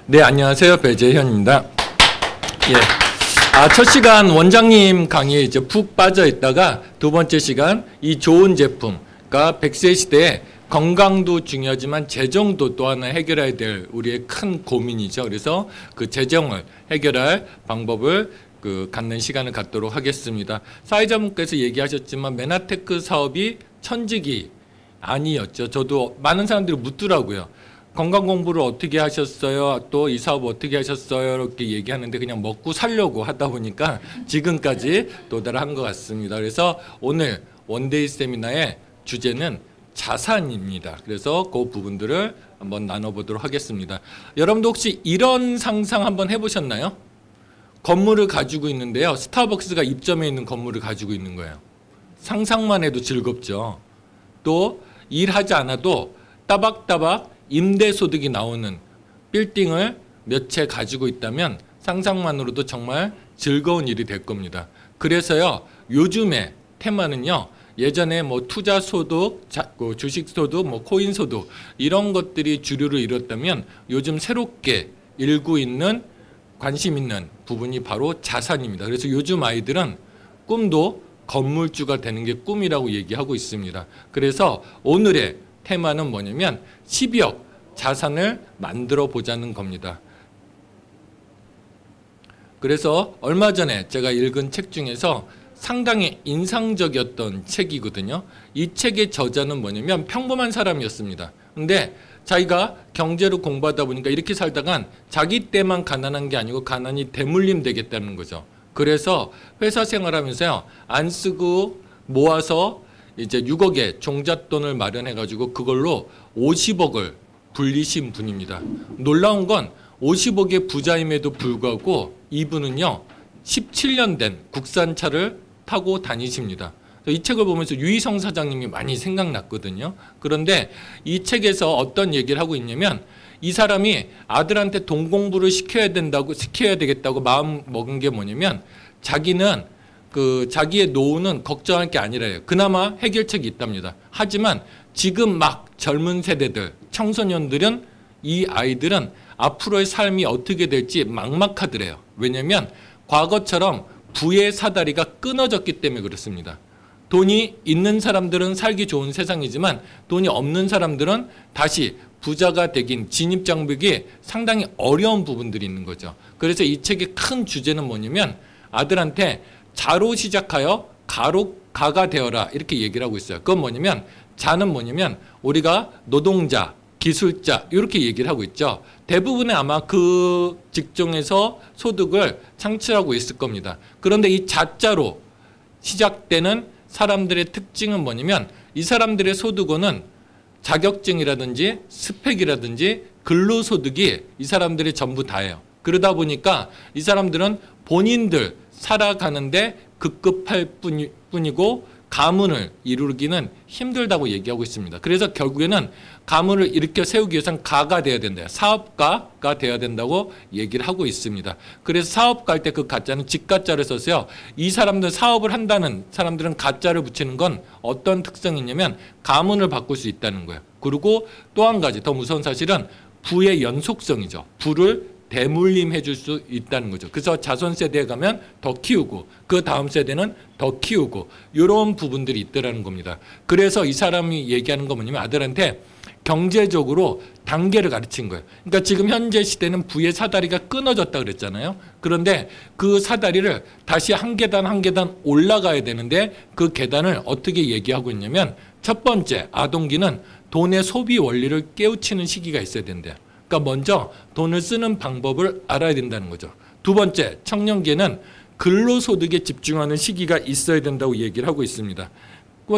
네, 안녕하세요. 배재현입니다. 예. 첫 시간 원장님 강의에 이제 푹 빠져 있다가 두 번째 시간 이 좋은 제품, 그러니까 100세 시대에 건강도 중요하지만 재정도 또 하나 해결해야 될 우리의 큰 고민이죠. 그래서 그 재정을 해결할 방법을 갖는 시간을 갖도록 하겠습니다. 사회자분께서 얘기하셨지만 메나테크 사업이 천직이 아니었죠. 저도 많은 사람들이 묻더라고요. 건강 공부를 어떻게 하셨어요? 또 이 사업 어떻게 하셨어요? 이렇게 얘기하는데 그냥 먹고 살려고 하다 보니까 지금까지 도달한 것 같습니다. 그래서 오늘 원데이 세미나의 주제는 자산입니다. 그래서 그 부분들을 한번 나눠보도록 하겠습니다. 여러분도 혹시 이런 상상 한번 해보셨나요? 건물을 가지고 있는데요. 스타벅스가 입점해 있는 건물을 가지고 있는 거예요. 상상만 해도 즐겁죠. 또 일하지 않아도 따박따박 임대소득이 나오는 빌딩을 몇 채 가지고 있다면 상상만으로도 정말 즐거운 일이 될 겁니다. 그래서요, 요즘의 테마는요, 예전에 뭐 투자소득, 주식소득, 뭐 코인소득 이런 것들이 주류를 이뤘다면 요즘 새롭게 일고 있는 관심 있는 부분이 바로 자산입니다. 그래서 요즘 아이들은 꿈도 건물주가 되는 게 꿈이라고 얘기하고 있습니다. 그래서 오늘의 테마는 뭐냐면 12억 자산을 만들어 보자는 겁니다. 그래서 얼마 전에 제가 읽은 책 중에서 상당히 인상적이었던 책이거든요. 이 책의 저자는 뭐냐면 평범한 사람이었습니다. 근데 자기가 경제를 공부하다 보니까 이렇게 살다간 자기 때만 가난한 게 아니고 가난이 대물림 되겠다는 거죠. 그래서 회사 생활하면서요, 안 쓰고 모아서 이제 6억의 종잣돈을 마련해 가지고 그걸로 50억을 불리신 분입니다. 놀라운 건 50억의 부자임에도 불구하고 이분은요, 17년 된 국산차를 타고 다니십니다. 이 책을 보면서 유희성 사장님이 많이 생각났거든요. 그런데 이 책에서 어떤 얘기를 하고 있냐면 이 사람이 아들한테 돈 공부를 시켜야 되겠다고 마음 먹은 게 뭐냐면 자기는 자기의 노후는 걱정할 게 아니라요. 그나마 해결책이 있답니다. 하지만 지금 막 젊은 세대들, 청소년들은 이 아이들은 앞으로의 삶이 어떻게 될지 막막하더래요. 왜냐하면 과거처럼 부의 사다리가 끊어졌기 때문에 그렇습니다. 돈이 있는 사람들은 살기 좋은 세상이지만 돈이 없는 사람들은 다시 부자가 되긴 진입장벽이 상당히 어려운 부분들이 있는 거죠. 그래서 이 책의 큰 주제는 뭐냐면 아들한테 자로 시작하여 가가 되어라 이렇게 얘기를 하고 있어요. 그건 뭐냐면 자는 뭐냐면 우리가 노동자, 기술자 이렇게 얘기를 하고 있죠. 대부분의 아마 그 직종에서 소득을 창출하고 있을 겁니다. 그런데 이 자자로 시작되는 사람들의 특징은 뭐냐면 이 사람들의 소득원은 자격증이라든지 스펙이라든지 근로소득이 이 사람들이 전부 다예요. 그러다 보니까 이 사람들은 본인들 살아가는데 급급할 뿐이고 가문을 이루기는 힘들다고 얘기하고 있습니다. 그래서 결국에는 가문을 일으켜 세우기 위해서는 가가 돼야 된다. 사업가가 돼야 된다고 얘기를 하고 있습니다. 그래서 사업가 할 때 그 가짜는 직가짜를 썼어요. 이 사람들 사업을 한다는 사람들은 가짜를 붙이는 건 어떤 특성이 있냐면 가문을 바꿀 수 있다는 거예요. 그리고 또 한 가지 더 무서운 사실은 부의 연속성이죠. 부를 대물림해 줄 수 있다는 거죠. 그래서 자손 세대에 가면 더 키우고 그 다음 세대는 더 키우고 이런 부분들이 있더라는 겁니다. 그래서 이 사람이 얘기하는 건 뭐냐면 아들한테 경제적으로 단계를 가르친 거예요. 그러니까 지금 현재 시대는 부의 사다리가 끊어졌다 그랬잖아요. 그런데 그 사다리를 다시 한 계단 한 계단 올라가야 되는데 그 계단을 어떻게 얘기하고 있냐면 첫 번째 아동기는 돈의 소비 원리를 깨우치는 시기가 있어야 된대요. 그러니까 먼저 돈을 쓰는 방법을 알아야 된다는 거죠. 두 번째, 청년기에는 근로소득에 집중하는 시기가 있어야 된다고 얘기를 하고 있습니다.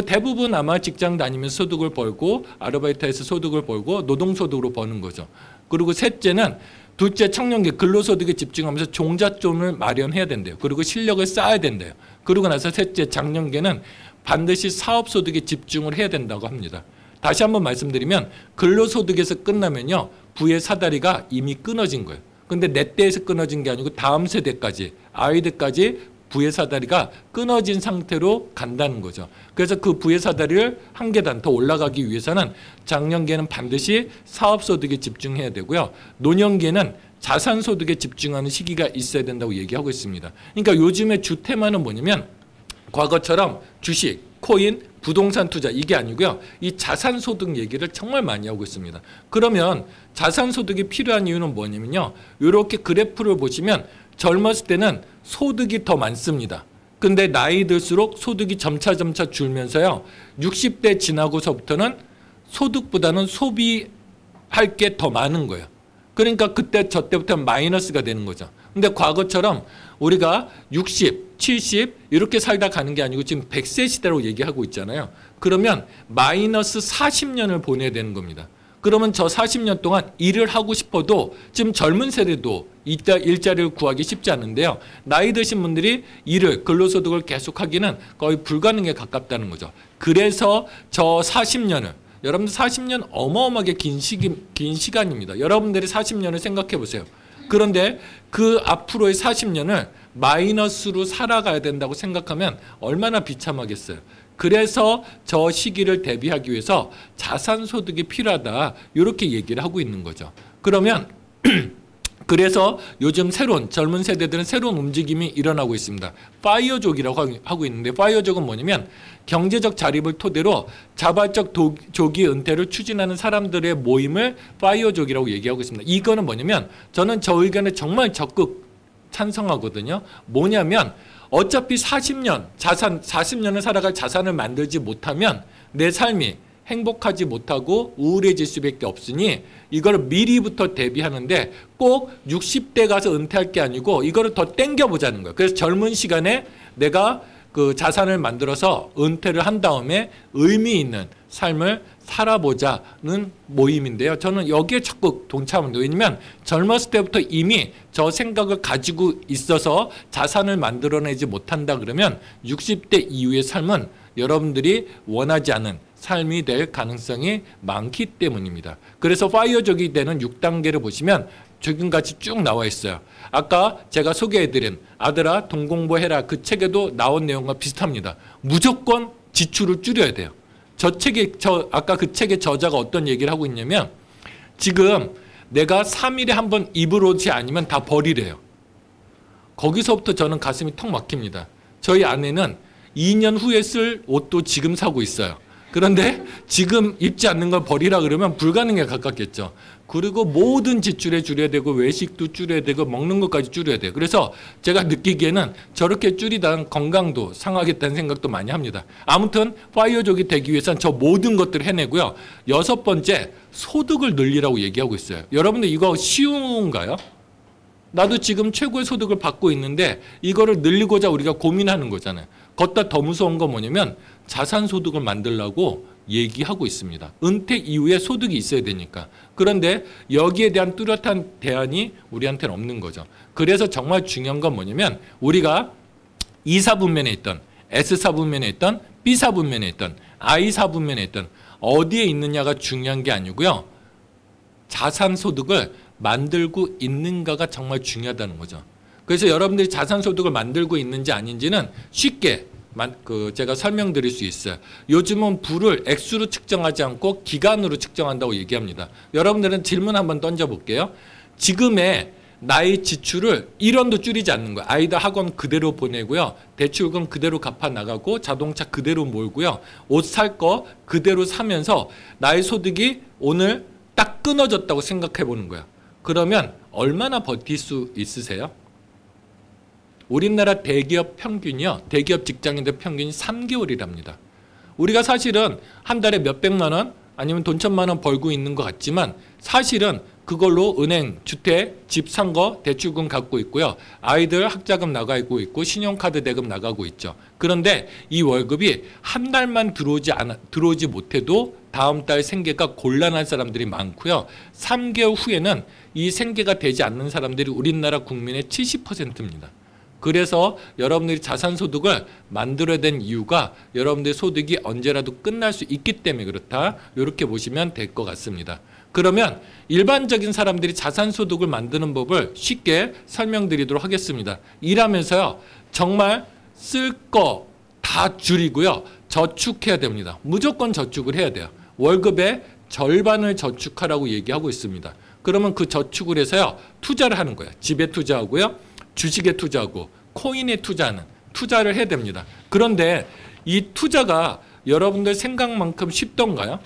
대부분 아마 직장 다니면서 소득을 벌고 아르바이트해서 소득을 벌고 노동소득으로 버는 거죠. 그리고 셋째는 둘째 청년기 근로소득에 집중하면서 종잣돈을 마련해야 된대요. 그리고 실력을 쌓아야 된대요. 그러고 나서 셋째 장년기에는 반드시 사업소득에 집중을 해야 된다고 합니다. 다시 한번 말씀드리면 근로소득에서 끝나면요. 부의 사다리가 이미 끊어진 거예요. 근데 내 때에서 끊어진 게 아니고 다음 세대까지 아이들까지 부의 사다리가 끊어진 상태로 간다는 거죠. 그래서 그 부의 사다리를 한 계단 더 올라가기 위해서는 장년기에는 반드시 사업소득에 집중해야 되고요. 노년기에는 자산소득에 집중하는 시기가 있어야 된다고 얘기하고 있습니다. 그러니까 요즘에 주 테마는 뭐냐면 과거처럼 주식, 코인, 부동산 투자 이게 아니고요. 이 자산소득 얘기를 정말 많이 하고 있습니다. 그러면 자산소득이 필요한 이유는 뭐냐면요. 이렇게 그래프를 보시면 젊었을 때는 소득이 더 많습니다. 근데 나이 들수록 소득이 점차 줄면서요. 60대 지나고서부터는 소득보다는 소비할 게 더 많은 거예요. 그러니까 그때 저때부터 마이너스가 되는 거죠. 근데 과거처럼 우리가 60, 70 이렇게 살다 가는 게 아니고 지금 100세 시대로 얘기하고 있잖아요. 그러면 마이너스 40년을 보내야 되는 겁니다. 그러면 저 40년 동안 일을 하고 싶어도 지금 젊은 세대도 일자리를 구하기 쉽지 않은데요. 나이 드신 분들이 일을 근로소득을 계속하기는 거의 불가능에 가깝다는 거죠. 그래서 저 40년을 여러분들 40년 어마어마하게 긴 시간입니다. 여러분들이 40년을 생각해 보세요. 그런데 그 앞으로의 40년을 마이너스로 살아가야 된다고 생각하면 얼마나 비참하겠어요. 그래서 저 시기를 대비하기 위해서 자산소득이 필요하다 이렇게 얘기를 하고 있는 거죠. 그러면 그래서 요즘 새로운 젊은 세대들은 새로운 움직임이 일어나고 있습니다. 파이어족이라고 하고 있는데 파이어족은 뭐냐면 경제적 자립을 토대로 자발적 조기 은퇴를 추진하는 사람들의 모임을 파이어족이라고 얘기하고 있습니다. 이거는 뭐냐면 저는 저 의견에 정말 적극 찬성하거든요. 뭐냐면 어차피 40년을 살아갈 자산을 만들지 못하면 내 삶이 행복하지 못하고 우울해질 수밖에 없으니 이걸 미리부터 대비하는데 꼭 60대 가서 은퇴할 게 아니고 이거를 더 땡겨보자는 거예요. 그래서 젊은 시간에 내가 그 자산을 만들어서 은퇴를 한 다음에 의미 있는 삶을 살아보자는 모임인데요. 저는 여기에 적극 동참합니다. 왜냐하면 젊었을 때부터 이미 저 생각을 가지고 있어서 자산을 만들어내지 못한다 그러면 60대 이후의 삶은 여러분들이 원하지 않은 삶이 될 가능성이 많기 때문입니다. 그래서 파이어족이 되는 6단계를 보시면 지금같이 쭉 나와 있어요. 아까 제가 소개해드린 아들아 돈 공부해라 그 책에도 나온 내용과 비슷합니다. 무조건 지출을 줄여야 돼요. 아까 그 책의 저자가 어떤 얘기를 하고 있냐면 지금 내가 3일에 한 번 입을 옷이 아니면 다 버리래요. 거기서부터 저는 가슴이 턱 막힙니다. 저희 아내는 2년 후에 쓸 옷도 지금 사고 있어요. 그런데 지금 입지 않는 걸 버리라 그러면 불가능에 가깝겠죠. 그리고 모든 지출에 줄여야 되고 외식도 줄여야 되고 먹는 것까지 줄여야 돼요. 그래서 제가 느끼기에는 저렇게 줄이다 건강도 상하겠다는 생각도 많이 합니다. 아무튼 파이어족이 되기 위해서는 저 모든 것들을 해내고요. 6번째 소득을 늘리라고 얘기하고 있어요. 여러분들 이거 쉬운가요? 나도 지금 최고의 소득을 받고 있는데 이거를 늘리고자 우리가 고민하는 거잖아요. 걷다 더 무서운 건 뭐냐면 자산소득을 만들라고 얘기하고 있습니다. 은퇴 이후에 소득이 있어야 되니까. 그런데 여기에 대한 뚜렷한 대안이 우리한테는 없는 거죠. 그래서 정말 중요한 건 뭐냐면 우리가 E사분면에 있던 S사분면에 있던 B사분면에 있던 I사분면에 있던 어디에 있느냐가 중요한 게 아니고요. 자산소득을 만들고 있는가가 정말 중요하다는 거죠. 그래서 여러분들이 자산소득을 만들고 있는지 아닌지는 쉽게 제가 설명드릴 수 있어요. 요즘은 부를 액수로 측정하지 않고 기간으로 측정한다고 얘기합니다. 여러분들은 질문 한번 던져볼게요. 지금의 나의 지출을 1원도 줄이지 않는 거예요. 아이들 학원 그대로 보내고요. 대출금 그대로 갚아 나가고 자동차 그대로 몰고요. 옷 살 거 그대로 사면서 나의 소득이 오늘 딱 끊어졌다고 생각해 보는 거예요. 그러면 얼마나 버틸 수 있으세요? 우리나라 대기업 평균이요. 대기업 직장인들 평균이 3개월이랍니다. 우리가 사실은 한 달에 몇백만 원 아니면 돈 1,000만 원 벌고 있는 것 같지만 사실은 그걸로 은행, 주택, 집 산 거 대출금 갖고 있고요. 아이들 학자금 나가고 있고 신용카드 대금 나가고 있죠. 그런데 이 월급이 한 달만 들어오지 못해도 다음 달 생계가 곤란한 사람들이 많고요. 3개월 후에는 이 생계가 되지 않는 사람들이 우리나라 국민의 70%입니다. 그래서 여러분들이 자산소득을 만들어야 된 이유가 여러분들의 소득이 언제라도 끝날 수 있기 때문에 그렇다. 이렇게 보시면 될 것 같습니다. 그러면 일반적인 사람들이 자산소득을 만드는 법을 쉽게 설명드리도록 하겠습니다. 일하면서요. 정말 쓸 거 다 줄이고요. 저축해야 됩니다. 무조건 저축을 해야 돼요. 월급의 절반을 저축하라고 얘기하고 있습니다. 그러면 그 저축을 해서요 투자를 하는 거예요. 집에 투자하고요, 주식에 투자하고, 코인에 투자하는 투자를 해야 됩니다. 그런데 이 투자가 여러분들 생각만큼 쉽던가요?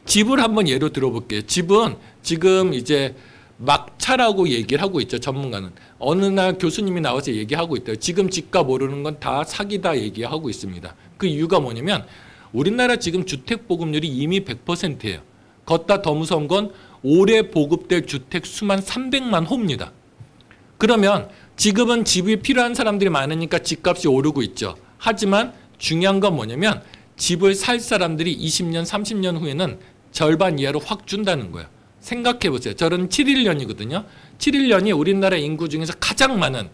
집을 한번 예로 들어볼게요. 집은 지금 이제 막차라고 얘기를 하고 있죠. 전문가는. 어느 날 교수님이 나와서 얘기하고 있대요. 지금 집값 오르는 건 다 사기다 얘기하고 있습니다. 그 이유가 뭐냐면 우리나라 지금 주택 보급률이 이미 100%예요. 걷다 더 무서운 건 올해 보급될 주택 수만 300만 호입니다. 그러면 지금은 집이 필요한 사람들이 많으니까 집값이 오르고 있죠. 하지만 중요한 건 뭐냐면 집을 살 사람들이 20년, 30년 후에는 절반 이하로 확 준다는 거예요. 생각해 보세요. 저는 7.1년이거든요. 7.1년이 우리나라 인구 중에서 가장 많은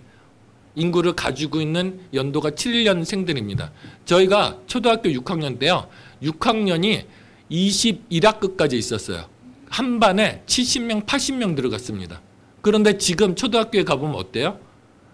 인구를 가지고 있는 연도가 7.1년생들입니다. 저희가 초등학교 6학년 때요. 6학년이 21학급까지 있었어요. 한 반에 70명, 80명 들어갔습니다. 그런데 지금 초등학교에 가보면 어때요?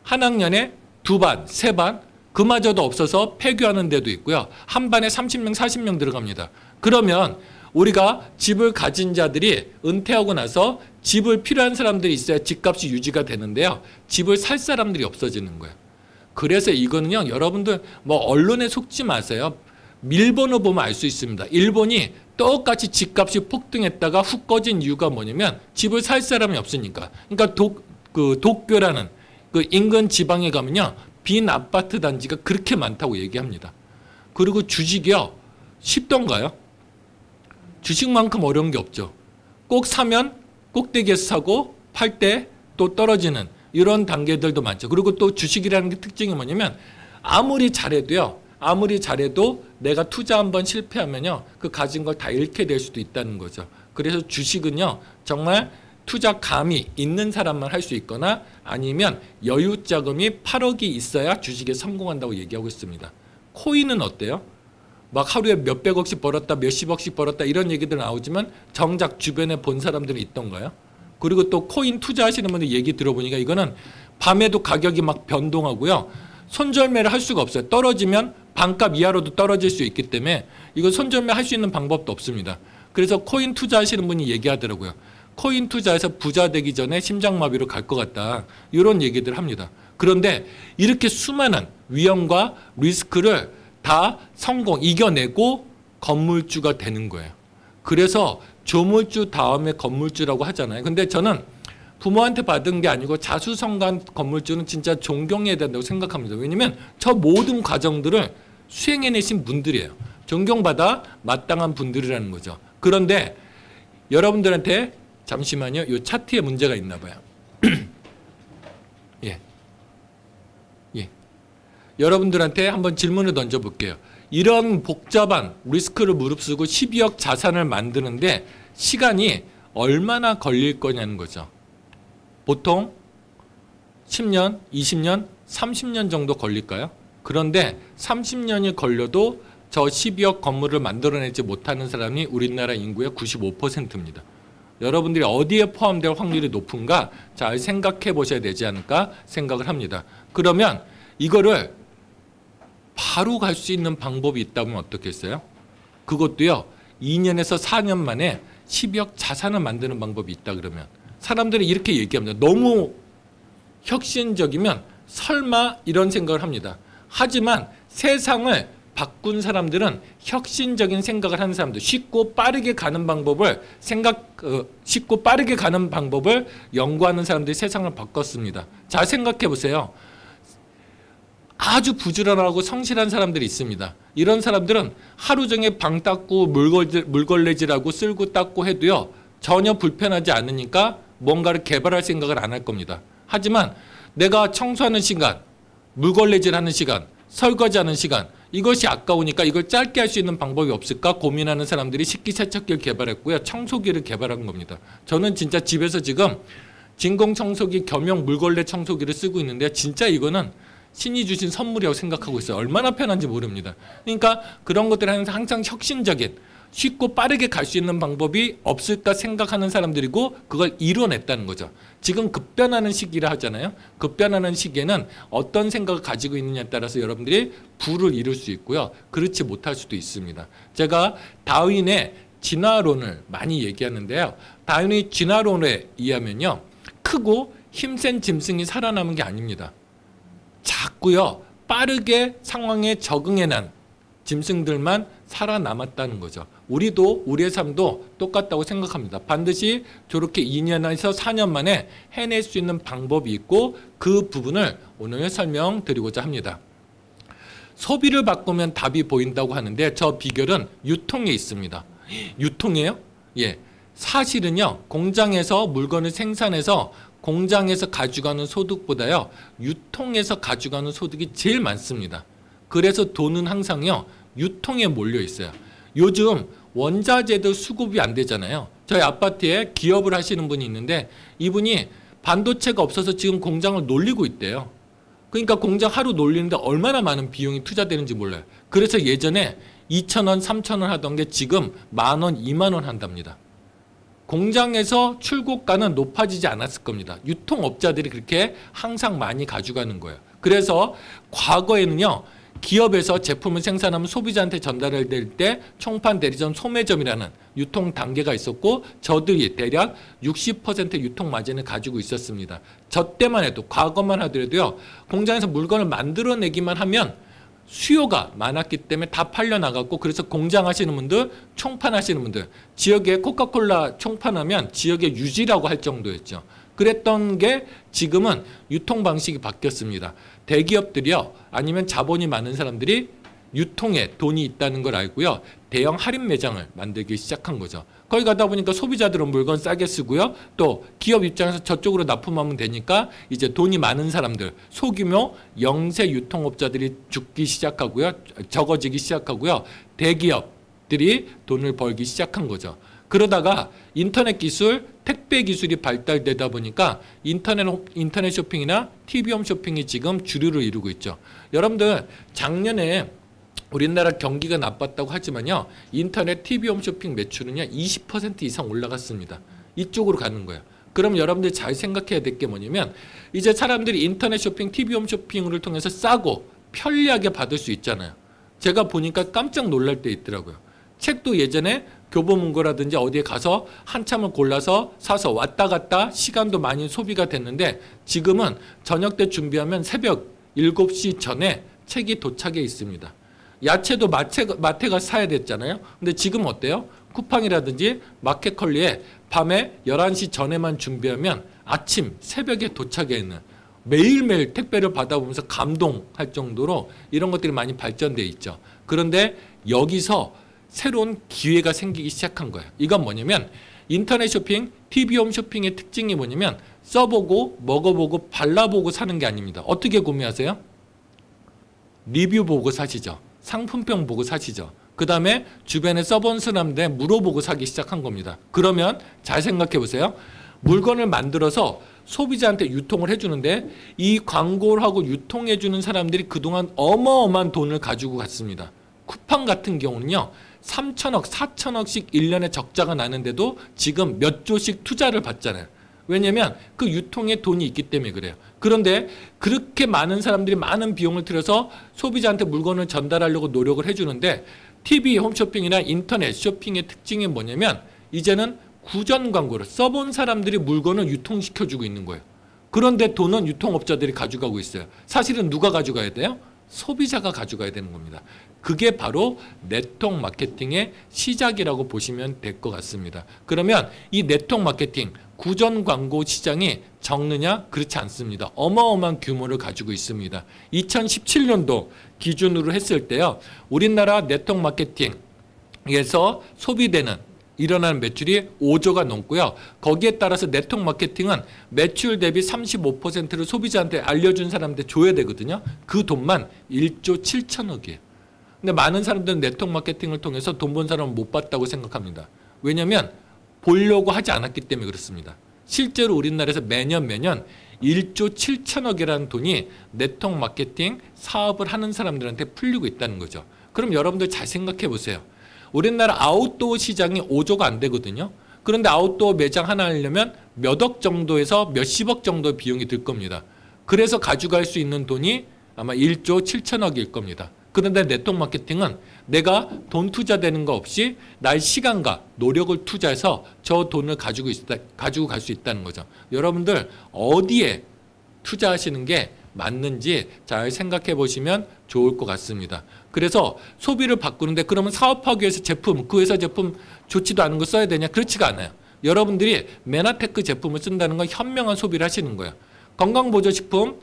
한 학년에 두 반, 세 반, 그마저도 없어서 폐교하는 데도 있고요. 한 반에 30명, 40명 들어갑니다. 그러면 우리가 집을 가진 자들이 은퇴하고 나서 집을 필요한 사람들이 있어야 집값이 유지가 되는데요. 집을 살 사람들이 없어지는 거예요. 그래서 이거는요. 여러분들 뭐 언론에 속지 마세요. 일본을 보면 알 수 있습니다. 일본이 똑같이 집값이 폭등했다가 훅 꺼진 이유가 뭐냐면 집을 살 사람이 없으니까. 그러니까 도쿄라는 그 인근 지방에 가면요. 빈 아파트 단지가 그렇게 많다고 얘기합니다. 그리고 주식이요. 쉽던가요? 주식만큼 어려운 게 없죠. 꼭 사면 꼭대기에서 사고 팔 때 또 떨어지는 이런 단계들도 많죠. 그리고 또 주식이라는 게 특징이 뭐냐면 아무리 잘해도요. 아무리 잘해도 내가 투자 한번 실패하면요. 그 가진 걸 다 잃게 될 수도 있다는 거죠. 그래서 주식은요. 정말 투자 감이 있는 사람만 할 수 있거나 아니면 여유 자금이 8억이 있어야 주식에 성공한다고 얘기하고 있습니다. 코인은 어때요? 막 하루에 몇백억씩 벌었다, 몇십억씩 벌었다 이런 얘기들 나오지만 정작 주변에 본 사람들은 있던가요? 그리고 또 코인 투자하시는 분들 얘기 들어보니까 이거는 밤에도 가격이 막 변동하고요. 손절매를 할 수가 없어요. 떨어지면 반값 이하로도 떨어질 수 있기 때문에 이거 손절매 할 수 있는 방법도 없습니다. 그래서 코인 투자하시는 분이 얘기하더라고요. 코인 투자해서 부자 되기 전에 심장마비로 갈 것 같다. 이런 얘기들 합니다. 그런데 이렇게 수많은 위험과 리스크를 다 이겨내고 건물주가 되는 거예요. 그래서 조물주 다음에 건물주라고 하잖아요. 근데 저는 부모한테 받은 게 아니고 자수성가한 건물주는 진짜 존경해야 된다고 생각합니다. 왜냐하면 저 모든 과정들을 수행해내신 분들이에요. 존경받아 마땅한 분들이라는 거죠. 그런데 여러분들한테 잠시만요. 이 차트에 문제가 있나 봐요. 예. 여러분들한테 한번 질문을 던져볼게요. 이런 복잡한 리스크를 무릅쓰고 12억 자산을 만드는데 시간이 얼마나 걸릴 거냐는 거죠. 보통 10년, 20년, 30년 정도 걸릴까요? 그런데 30년이 걸려도 저 12억 건물을 만들어내지 못하는 사람이 우리나라 인구의 95%입니다. 여러분들이 어디에 포함될 확률이 높은가 잘 생각해 보셔야 되지 않을까 생각을 합니다. 그러면 이거를 바로 갈 수 있는 방법이 있다면 어떻겠어요? 그것도요. 2년에서 4년 만에 12억 자산을 만드는 방법이 있다 그러면 사람들이 이렇게 얘기합니다. 너무 혁신적이면 설마 이런 생각을 합니다. 하지만 세상을 바꾼 사람들은 혁신적인 생각을 하는 사람들, 쉽고 빠르게 가는 방법을 연구하는 사람들이 세상을 바꿨습니다. 잘 생각해 보세요. 아주 부지런하고 성실한 사람들이 있습니다. 이런 사람들은 하루 종일 방 닦고 물걸레질하고 쓸고 닦고 해도요. 전혀 불편하지 않으니까 뭔가를 개발할 생각을 안 할 겁니다. 하지만 내가 청소하는 시간, 물걸레질하는 시간, 설거지하는 시간 이것이 아까우니까 이걸 짧게 할 수 있는 방법이 없을까 고민하는 사람들이 식기세척기를 개발했고요. 청소기를 개발한 겁니다. 저는 진짜 집에서 지금 진공청소기 겸용 물걸레 청소기를 쓰고 있는데 진짜 이거는 신이 주신 선물이라고 생각하고 있어요. 얼마나 편한지 모릅니다. 그러니까 그런 것들을 항상 혁신적인 쉽고 빠르게 갈 수 있는 방법이 없을까 생각하는 사람들이고 그걸 이뤄냈다는 거죠. 지금 급변하는 시기라 하잖아요. 급변하는 시기에는 어떤 생각을 가지고 있느냐에 따라서 여러분들이 부를 이룰 수 있고요. 그렇지 못할 수도 있습니다. 제가 다윈의 진화론을 많이 얘기하는데요. 당연히 진화론에 의하면요, 크고 힘센 짐승이 살아남은 게 아닙니다. 작고요, 빠르게 상황에 적응해난 짐승들만 살아남았다는 거죠. 우리도, 우리의 삶도 똑같다고 생각합니다. 반드시 저렇게 2년에서 4년 만에 해낼 수 있는 방법이 있고, 그 부분을 오늘 설명드리고자 합니다. 소비를 바꾸면 답이 보인다고 하는데, 저 비결은 유통에 있습니다. 유통이에요? 예. 사실은요, 공장에서 물건을 생산해서 공장에서 가져가는 소득보다요, 유통에서 가져가는 소득이 제일 많습니다. 그래서 돈은 항상요, 유통에 몰려 있어요. 요즘 원자재도 수급이 안 되잖아요. 저희 아파트에 기업을 하시는 분이 있는데, 이분이 반도체가 없어서 지금 공장을 놀리고 있대요. 그러니까 공장 하루 놀리는데 얼마나 많은 비용이 투자되는지 몰라요. 그래서 예전에 2,000원, 3,000원 하던 게 지금 10,000원, 20,000원 한답니다. 공장에서 출고가는 높아지지 않았을 겁니다. 유통업자들이 그렇게 항상 많이 가져가는 거예요. 그래서 과거에는요, 기업에서 제품을 생산하면 소비자한테 전달을 될 때 총판, 대리점, 소매점이라는 유통 단계가 있었고, 저들이 대략 60% 유통 마진을 가지고 있었습니다. 저 때만 해도, 과거만 하더라도요, 공장에서 물건을 만들어내기만 하면 수요가 많았기 때문에 다 팔려나갔고, 그래서 공장 하시는 분들, 총판 하시는 분들, 지역에 코카콜라 총판하면 지역의 유지라고 할 정도였죠. 그랬던 게 지금은 유통 방식이 바뀌었습니다. 대기업들이요, 아니면 자본이 많은 사람들이 유통에 돈이 있다는 걸 알고요, 대형 할인 매장을 만들기 시작한 거죠. 거기 가다 보니까 소비자들은 물건 싸게 쓰고요, 또 기업 입장에서 저쪽으로 납품하면 되니까 이제 돈이 많은 사람들, 소규모 영세 유통업자들이 죽기 시작하고요, 적어지기 시작하고요, 대기업들이 돈을 벌기 시작한 거죠. 그러다가 인터넷 기술, 택배 기술이 발달되다 보니까 인터넷 쇼핑이나 TV홈 쇼핑이 지금 주류를 이루고 있죠. 여러분들, 작년에 우리나라 경기가 나빴다고 하지만요, 인터넷 TV홈 쇼핑 매출은요 20% 이상 올라갔습니다. 이쪽으로 가는 거예요. 그럼 여러분들 잘 생각해야 될 게 뭐냐면, 이제 사람들이 인터넷 쇼핑, TV홈 쇼핑을 통해서 싸고 편리하게 받을 수 있잖아요. 제가 보니까 깜짝 놀랄 때 있더라고요. 책도 예전에 교보문고라든지 어디에 가서 한참을 골라서 사서 왔다 갔다 시간도 많이 소비가 됐는데, 지금은 저녁 때 준비하면 새벽 7시 전에 책이 도착해 있습니다. 야채도 마트에 가서 사야 됐잖아요. 근데 지금 어때요? 쿠팡이라든지 마켓컬리에 밤에 11시 전에만 준비하면 아침 새벽에 도착해 있는, 매일매일 택배를 받아보면서 감동할 정도로 이런 것들이 많이 발전돼 있죠. 그런데 여기서 새로운 기회가 생기기 시작한 거예요. 이건 뭐냐면, 인터넷 쇼핑, TV홈 쇼핑의 특징이 뭐냐면, 써보고 먹어보고 발라보고 사는 게 아닙니다. 어떻게 구매하세요? 리뷰 보고 사시죠. 상품평 보고 사시죠. 그 다음에 주변에 써본 사람들 물어보고 사기 시작한 겁니다. 그러면 잘 생각해 보세요. 물건을 만들어서 소비자한테 유통을 해주는데, 이 광고를 하고 유통해 주는 사람들이 그동안 어마어마한 돈을 가지고 갔습니다. 쿠팡 같은 경우는요, 3천억, 4천억씩 1년에 적자가 나는데도 지금 몇 조씩 투자를 받잖아요. 왜냐면 그 유통에 돈이 있기 때문에 그래요. 그런데 그렇게 많은 사람들이 많은 비용을 들여서 소비자한테 물건을 전달하려고 노력을 해주는데, TV 홈쇼핑이나 인터넷 쇼핑의 특징이 뭐냐면, 이제는 구전 광고를 써본 사람들이 물건을 유통시켜주고 있는 거예요. 그런데 돈은 유통업자들이 가져가고 있어요. 사실은 누가 가져가야 돼요? 소비자가 가져가야 되는 겁니다. 그게 바로 네트워크 마케팅의 시작이라고 보시면 될 것 같습니다. 그러면 이 네트워크 마케팅, 구전 광고 시장이 적느냐? 그렇지 않습니다. 어마어마한 규모를 가지고 있습니다. 2017년도 기준으로 했을 때요, 우리나라 네트워크 마케팅에서 소비되는 일어나는 매출이 5조가 넘고요. 거기에 따라서 네트워크 마케팅은 매출 대비 35%를 소비자한테 알려준 사람한테 줘야 되거든요. 그 돈만 1조 7천억이에요. 근데 많은 사람들은 네트워크 마케팅을 통해서 돈 번 사람은 못 봤다고 생각합니다. 왜냐하면 보려고 하지 않았기 때문에 그렇습니다. 실제로 우리나라에서 매년 1조 7천억이라는 돈이 네트워크 마케팅 사업을 하는 사람들한테 풀리고 있다는 거죠. 그럼 여러분들 잘 생각해 보세요. 우리나라 아웃도어 시장이 5조가 안 되거든요. 그런데 아웃도어 매장 하나 하려면 몇 억 정도에서 몇십억 정도의 비용이 들 겁니다. 그래서 가져갈 수 있는 돈이 아마 1조 7천억일 겁니다. 그런데 네트워크 마케팅은 내가 돈 투자되는 거 없이 나의 시간과 노력을 투자해서 저 돈을 가지고 갈 수 있다는 거죠. 여러분들 어디에 투자하시는 게 맞는지 잘 생각해 보시면 좋을 것 같습니다. 그래서 소비를 바꾸는데 그러면 사업하기 위해서 제품, 그 회사 제품 좋지도 않은 거 써야 되냐? 그렇지가 않아요. 여러분들이 메나테크 제품을 쓴다는 건 현명한 소비를 하시는 거예요. 건강보조식품은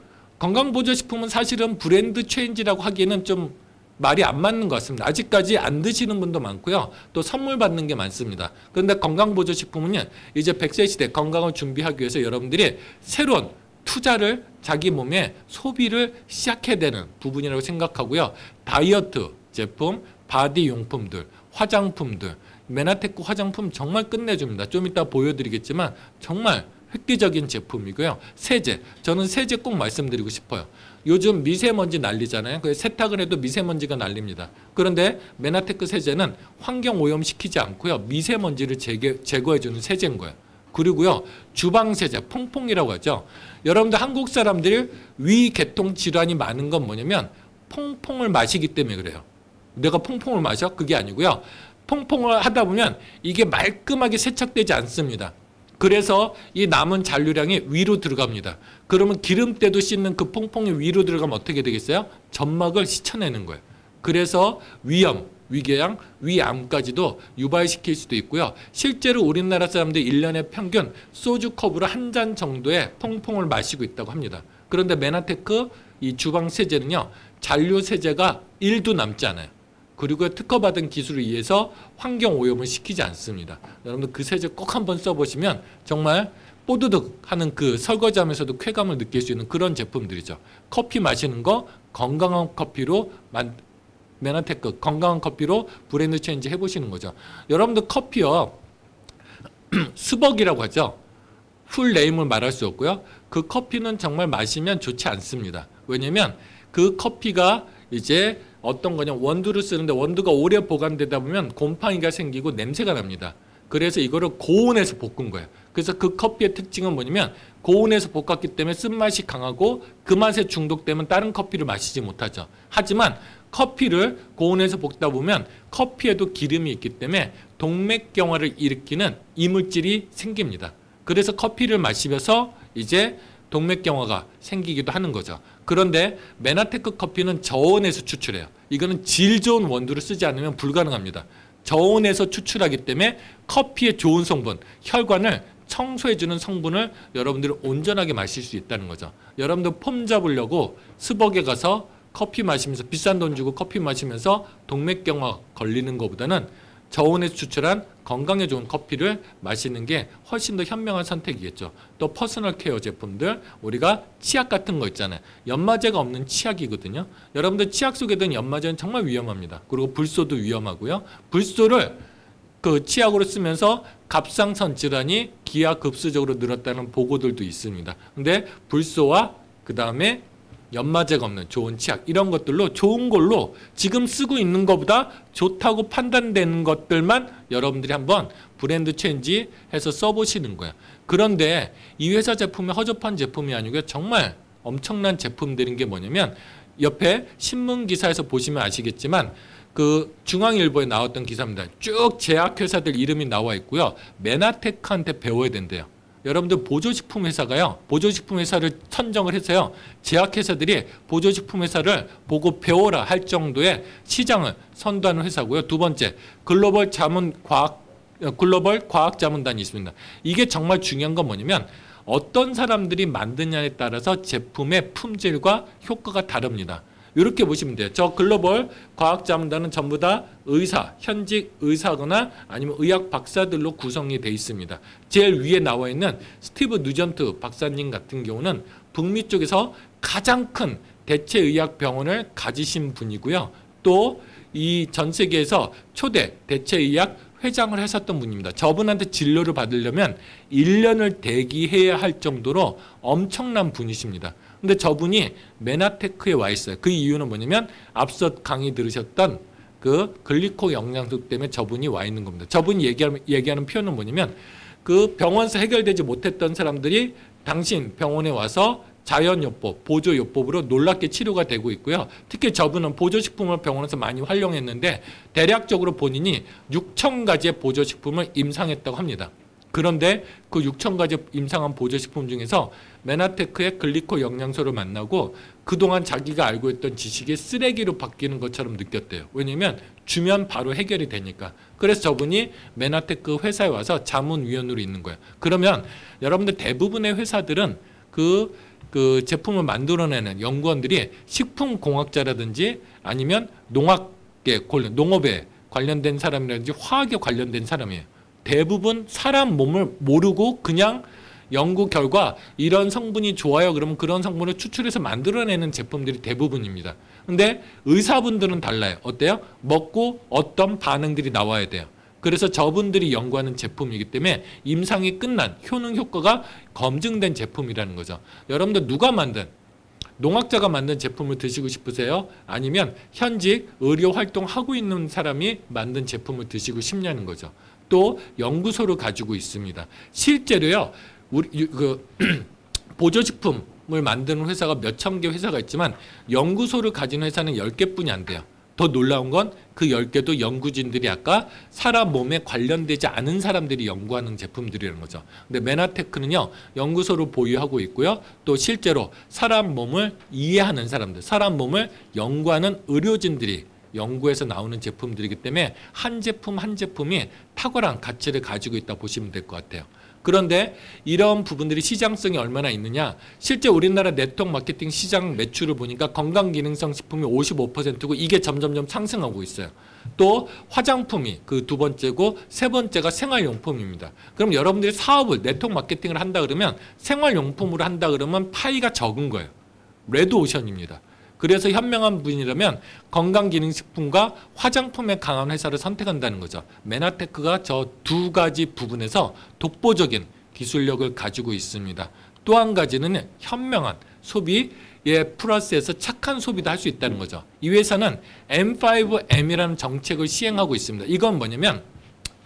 사실은 브랜드 체인지라고 하기에는 좀 말이 안 맞는 것 같습니다. 아직까지 안 드시는 분도 많고요. 또 선물 받는 게 많습니다. 그런데 건강보조식품은요, 이제 100세 시대 건강을 준비하기 위해서 여러분들이 새로운 투자를 자기 몸에 소비를 시작해야 되는 부분이라고 생각하고요. 다이어트 제품, 바디 용품들, 화장품들, 메나테크 화장품 정말 끝내줍니다. 좀 이따 보여드리겠지만 정말 획기적인 제품이고요. 세제, 저는 세제 꼭 말씀드리고 싶어요. 요즘 미세먼지 난리잖아요. 세탁을 해도 미세먼지가 난립니다. 그런데 메나테크 세제는 환경 오염시키지 않고요. 미세먼지를 제거해주는 세제인 거예요. 그리고요, 주방세제, 퐁퐁이라고 하죠. 여러분들 한국 사람들이 위계통 질환이 많은 건 뭐냐면 퐁퐁을 마시기 때문에 그래요. 내가 퐁퐁을 마셔? 그게 아니고요. 퐁퐁을 하다 보면 이게 말끔하게 세척되지 않습니다. 그래서 이 남은 잔류량이 위로 들어갑니다. 그러면 기름때도 씻는 그 퐁퐁이 위로 들어가면 어떻게 되겠어요? 점막을 씻어내는 거예요. 그래서 위염, 위궤양, 위암까지도 유발시킬 수도 있고요. 실제로 우리나라 사람들 1년에 평균 소주컵으로 한 잔 정도의 퐁퐁을 마시고 있다고 합니다. 그런데 메나테크 이 주방 세제는요, 잔류 세제가 1도 남지 않아요. 그리고 특허받은 기술을 의해서 환경 오염을 시키지 않습니다. 여러분들 그 세제 꼭 한번 써보시면 정말 뽀드득 하는 그 설거지하면서도 쾌감을 느낄 수 있는 그런 제품들이죠. 커피 마시는 거 건강한 커피로 메나테크 건강한 커피로 브랜드 체인지 해보시는 거죠. 여러분들 커피요, 스벅이라고 하죠. 풀 네임을 말할 수 없고요. 그 커피는 정말 마시면 좋지 않습니다. 왜냐면 그 커피가 이제 어떤 거냐, 원두를 쓰는데 원두가 오래 보관되다 보면 곰팡이가 생기고 냄새가 납니다. 그래서 이거를 고온에서 볶은 거예요. 그래서 그 커피의 특징은 뭐냐면 고온에서 볶았기 때문에 쓴맛이 강하고 그 맛에 중독되면 다른 커피를 마시지 못하죠. 하지만 커피를 고온에서 볶다 보면 커피에도 기름이 있기 때문에 동맥경화를 일으키는 이물질이 생깁니다. 그래서 커피를 마시면서 이제 동맥경화가 생기기도 하는 거죠. 그런데 메나테크 커피는 저온에서 추출해요. 이거는 질 좋은 원두를 쓰지 않으면 불가능합니다. 저온에서 추출하기 때문에 커피의 좋은 성분, 혈관을 청소해주는 성분을 여러분들이 온전하게 마실 수 있다는 거죠. 여러분들 폼 잡으려고 스벅에 가서 커피 마시면서 비싼 돈 주고 커피 마시면서 동맥경화 걸리는 것보다는 저온에서 추출한 건강에 좋은 커피를 마시는 게 훨씬 더 현명한 선택이겠죠. 또 퍼스널 케어 제품들, 우리가 치약 같은 거 있잖아요. 연마제가 없는 치약이거든요. 여러분들 치약 속에 든 연마제는 정말 위험합니다. 그리고 불소도 위험하고요. 불소를 그 치약으로 쓰면서 갑상선 질환이 기하급수적으로 늘었다는 보고들도 있습니다. 근데 불소와 그 다음에 연마제가 없는 좋은 치약, 이런 것들로 좋은 걸로 지금 쓰고 있는 것보다 좋다고 판단되는 것들만 여러분들이 한번 브랜드 체인지 해서 써보시는 거예요. 그런데 이 회사 제품이 허접한 제품이 아니고요. 정말 엄청난 제품들인 게 뭐냐면, 옆에 신문 기사에서 보시면 아시겠지만 그 중앙일보에 나왔던 기사입니다. 쭉 제약회사들 이름이 나와 있고요. 메나테크한테 배워야 된대요. 여러분들 보조식품 회사가요, 보조식품 회사를 선정을 해서요, 제약회사들이 보조식품 회사를 보고 배워라 할 정도의 시장을 선도하는 회사고요. 두 번째, 글로벌 과학자문단이 있습니다. 이게 정말 중요한 건 뭐냐면 어떤 사람들이 만드냐에 따라서 제품의 품질과 효과가 다릅니다. 이렇게 보시면 돼요. 저 글로벌 과학자문단은 전부 다 의사, 현직 의사거나 아니면 의학 박사들로 구성이 되어 있습니다. 제일 위에 나와 있는 스티브 누전트 박사님 같은 경우는 북미 쪽에서 가장 큰 대체의학병원을 가지신 분이고요. 또 이 전 세계에서 초대 대체의학 회장을 하셨던 분입니다. 저분한테 진료를 받으려면 1년을 대기해야 할 정도로 엄청난 분이십니다. 근데 저분이 메나테크에 와 있어요. 그 이유는 뭐냐면 앞서 강의 들으셨던 그 글리코 영양소 때문에 저분이 와 있는 겁니다. 저분이 얘기하는 표현은 뭐냐면 그 병원에서 해결되지 못했던 사람들이 당신 병원에 와서 자연요법, 보조요법으로 놀랍게 치료가 되고 있고요. 특히 저분은 보조식품을 병원에서 많이 활용했는데 대략적으로 본인이 6,000가지의 보조식품을 임상했다고 합니다. 그런데 그 6,000가지 임상한 보조식품 중에서 메나테크의 글리코 영양소를 만나고 그동안 자기가 알고 있던 지식이 쓰레기로 바뀌는 것처럼 느꼈대요. 왜냐면 주면 바로 해결이 되니까. 그래서 저분이 메나테크 회사에 와서 자문위원으로 있는 거예요. 그러면 여러분들 대부분의 회사들은 그 제품을 만들어내는 연구원들이 식품공학자라든지 아니면 농업에 관련된 사람이라든지 화학에 관련된 사람이에요. 대부분 사람 몸을 모르고 그냥 연구 결과 이런 성분이 좋아요. 그러면 그런 성분을 추출해서 만들어내는 제품들이 대부분입니다. 근데 의사분들은 달라요. 어때요? 먹고 어떤 반응들이 나와야 돼요. 그래서 저분들이 연구하는 제품이기 때문에 임상이 끝난 효능 효과가 검증된 제품이라는 거죠. 여러분들 누가 만든 농학자가 만든 제품을 드시고 싶으세요? 아니면 현직 의료 활동하고 있는 사람이 만든 제품을 드시고 싶냐는 거죠. 또 연구소를 가지고 있습니다. 실제로요. 우리 보조식품을 만드는 회사가 몇천 개 회사가 있지만 연구소를 가진 회사는 10개뿐이 안 돼요. 더 놀라운 건 그 10개도 연구진들이 아까 사람 몸에 관련되지 않은 사람들이 연구하는 제품들이라는 거죠. 근데 메나테크는요. 연구소를 보유하고 있고요. 또 실제로 사람 몸을 이해하는 사람들, 사람 몸을 연구하는 의료진들이 연구에서 나오는 제품들이기 때문에 한 제품 한 제품이 탁월한 가치를 가지고 있다 보시면 될 것 같아요. 그런데 이런 부분들이 시장성이 얼마나 있느냐. 실제 우리나라 네트워크 마케팅 시장 매출을 보니까 건강기능성 식품이 55%고 이게 점점점 상승하고 있어요. 또 화장품이 그 두 번째고 세 번째가 생활용품입니다. 그럼 여러분들이 사업을 네트워크 마케팅을 한다 그러면 생활용품으로 한다 그러면 파이가 적은 거예요. 레드오션입니다. 그래서 현명한 분이라면 건강기능식품과 화장품에 강한 회사를 선택한다는 거죠. 메나테크가 저 두 가지 부분에서 독보적인 기술력을 가지고 있습니다. 또 한 가지는 현명한 소비에 플러스해서 착한 소비도 할 수 있다는 거죠. 이 회사는 M5M이라는 정책을 시행하고 있습니다. 이건 뭐냐면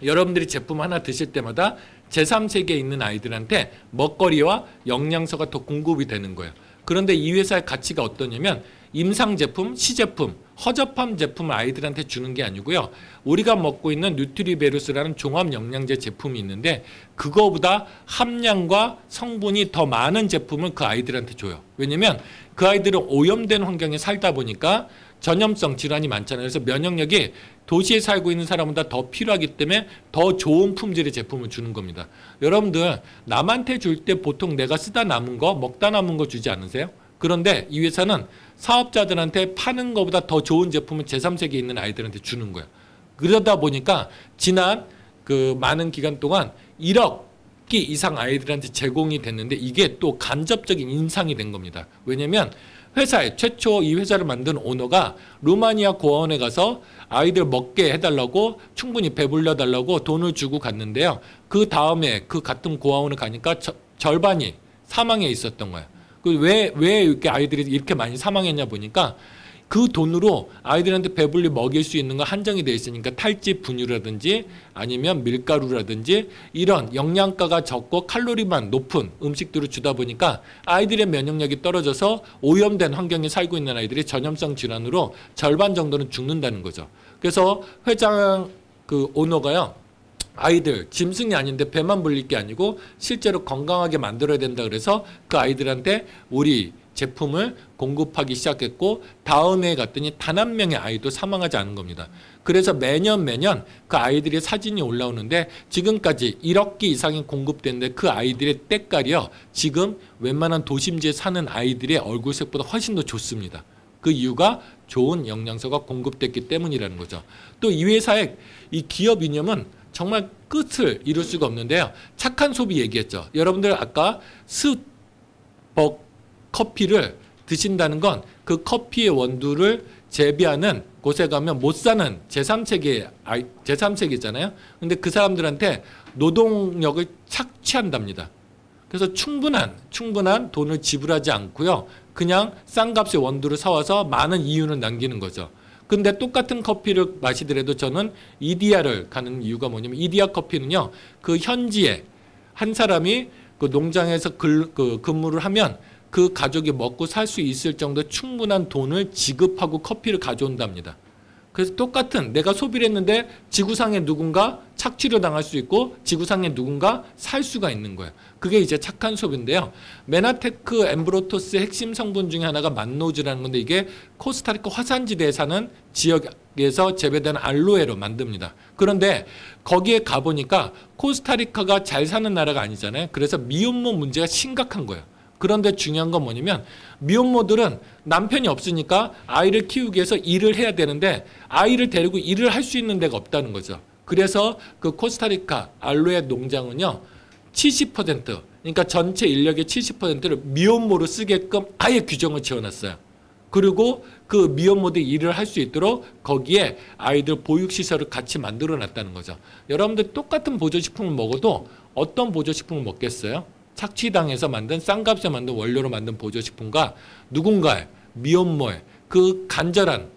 여러분들이 제품 하나 드실 때마다 제3세계에 있는 아이들한테 먹거리와 영양소가 더 공급이 되는 거예요. 그런데 이 회사의 가치가 어떠냐면 임상제품, 시제품, 허접한 제품을 아이들한테 주는 게 아니고요. 우리가 먹고 있는 뉴트리베루스라는 종합영양제 제품이 있는데 그거보다 함량과 성분이 더 많은 제품을 그 아이들한테 줘요. 왜냐면 그 아이들은 오염된 환경에 살다 보니까 전염성 질환이 많잖아요. 그래서 면역력이 도시에 살고 있는 사람보다 더 필요하기 때문에 더 좋은 품질의 제품을 주는 겁니다. 여러분들 남한테 줄 때 보통 내가 쓰다 남은 거, 먹다 남은 거 주지 않으세요? 그런데 이 회사는 사업자들한테 파는 것보다 더 좋은 제품을 제3세계에 있는 아이들한테 주는 거예요. 그러다 보니까 지난 그 많은 기간 동안 1억 기 이상 아이들한테 제공이 됐는데 이게 또 간접적인 인상이 된 겁니다. 왜냐면 회사에 최초 이 회사를 만든 오너가 루마니아 고아원에 가서 아이들 먹게 해달라고 충분히 배불려 달라고 돈을 주고 갔는데요. 그 다음에 그 같은 고아원을 가니까 절반이 사망해 있었던 거예요. 왜 이렇게 아이들이 이렇게 많이 사망했냐 보니까 그 돈으로 아이들한테 배불리 먹일 수 있는 거 한정이 되어 있으니까 탈지 분유라든지 아니면 밀가루라든지 이런 영양가가 적고 칼로리만 높은 음식들을 주다 보니까 아이들의 면역력이 떨어져서 오염된 환경에 살고 있는 아이들이 전염성 질환으로 절반 정도는 죽는다는 거죠. 그래서 회장 그 오너가요. 아이들 짐승이 아닌데 배만 불릴 게 아니고 실제로 건강하게 만들어야 된다 그래서 그 아이들한테 우리 제품을 공급하기 시작했고 다음에 갔더니 단 한 명의 아이도 사망하지 않은 겁니다. 그래서 매년 그 아이들의 사진이 올라오는데 지금까지 1억 기 이상이 공급됐는데 그 아이들의 때깔이요. 지금 웬만한 도심지에 사는 아이들의 얼굴색보다 훨씬 더 좋습니다. 그 이유가 좋은 영양소가 공급됐기 때문이라는 거죠. 또 이 회사의 이 기업 이념은 정말 끝을 이룰 수가 없는데요. 착한 소비 얘기했죠. 여러분들 아까 스벅 커피를 드신다는 건 그 커피의 원두를 재배하는 곳에 가면 못 사는 제3세계잖아요. 근데 그 사람들한테 노동력을 착취한답니다. 그래서 충분한 돈을 지불하지 않고요. 그냥 싼 값의 원두를 사와서 많은 이윤을 남기는 거죠. 근데 똑같은 커피를 마시더라도 저는 이디야를 가는 이유가 뭐냐면 이디야 커피는요. 그 현지에 한 사람이 그 농장에서 근무를 하면 그 가족이 먹고 살 수 있을 정도 충분한 돈을 지급하고 커피를 가져온답니다. 그래서 똑같은 내가 소비를 했는데 지구상에 누군가 착취를 당할 수 있고 지구상에 누군가 살 수가 있는 거예요. 그게 이제 착한 소비인데요. 메나테크 엠브로토스의 핵심 성분 중에 하나가 만노즈라는 건데 이게 코스타리카 화산지대에 사는 지역에서 재배되는 알로에로 만듭니다. 그런데 거기에 가보니까 코스타리카가 잘 사는 나라가 아니잖아요. 그래서 미혼모 문제가 심각한 거예요. 그런데 중요한 건 뭐냐면 미혼모들은 남편이 없으니까 아이를 키우기 위해서 일을 해야 되는데 아이를 데리고 일을 할 수 있는 데가 없다는 거죠. 그래서 그 코스타리카 알로에 농장은요 70% 그러니까 전체 인력의 70%를 미혼모로 쓰게끔 아예 규정을 지어놨어요. 그리고 그 미혼모들이 일을 할 수 있도록 거기에 아이들 보육시설을 같이 만들어 놨다는 거죠. 여러분들 똑같은 보조식품을 먹어도 어떤 보조식품을 먹겠어요? 착취당해서 만든 싼값에 만든 원료로 만든 보조식품과 누군가의 미혼모의 그 간절한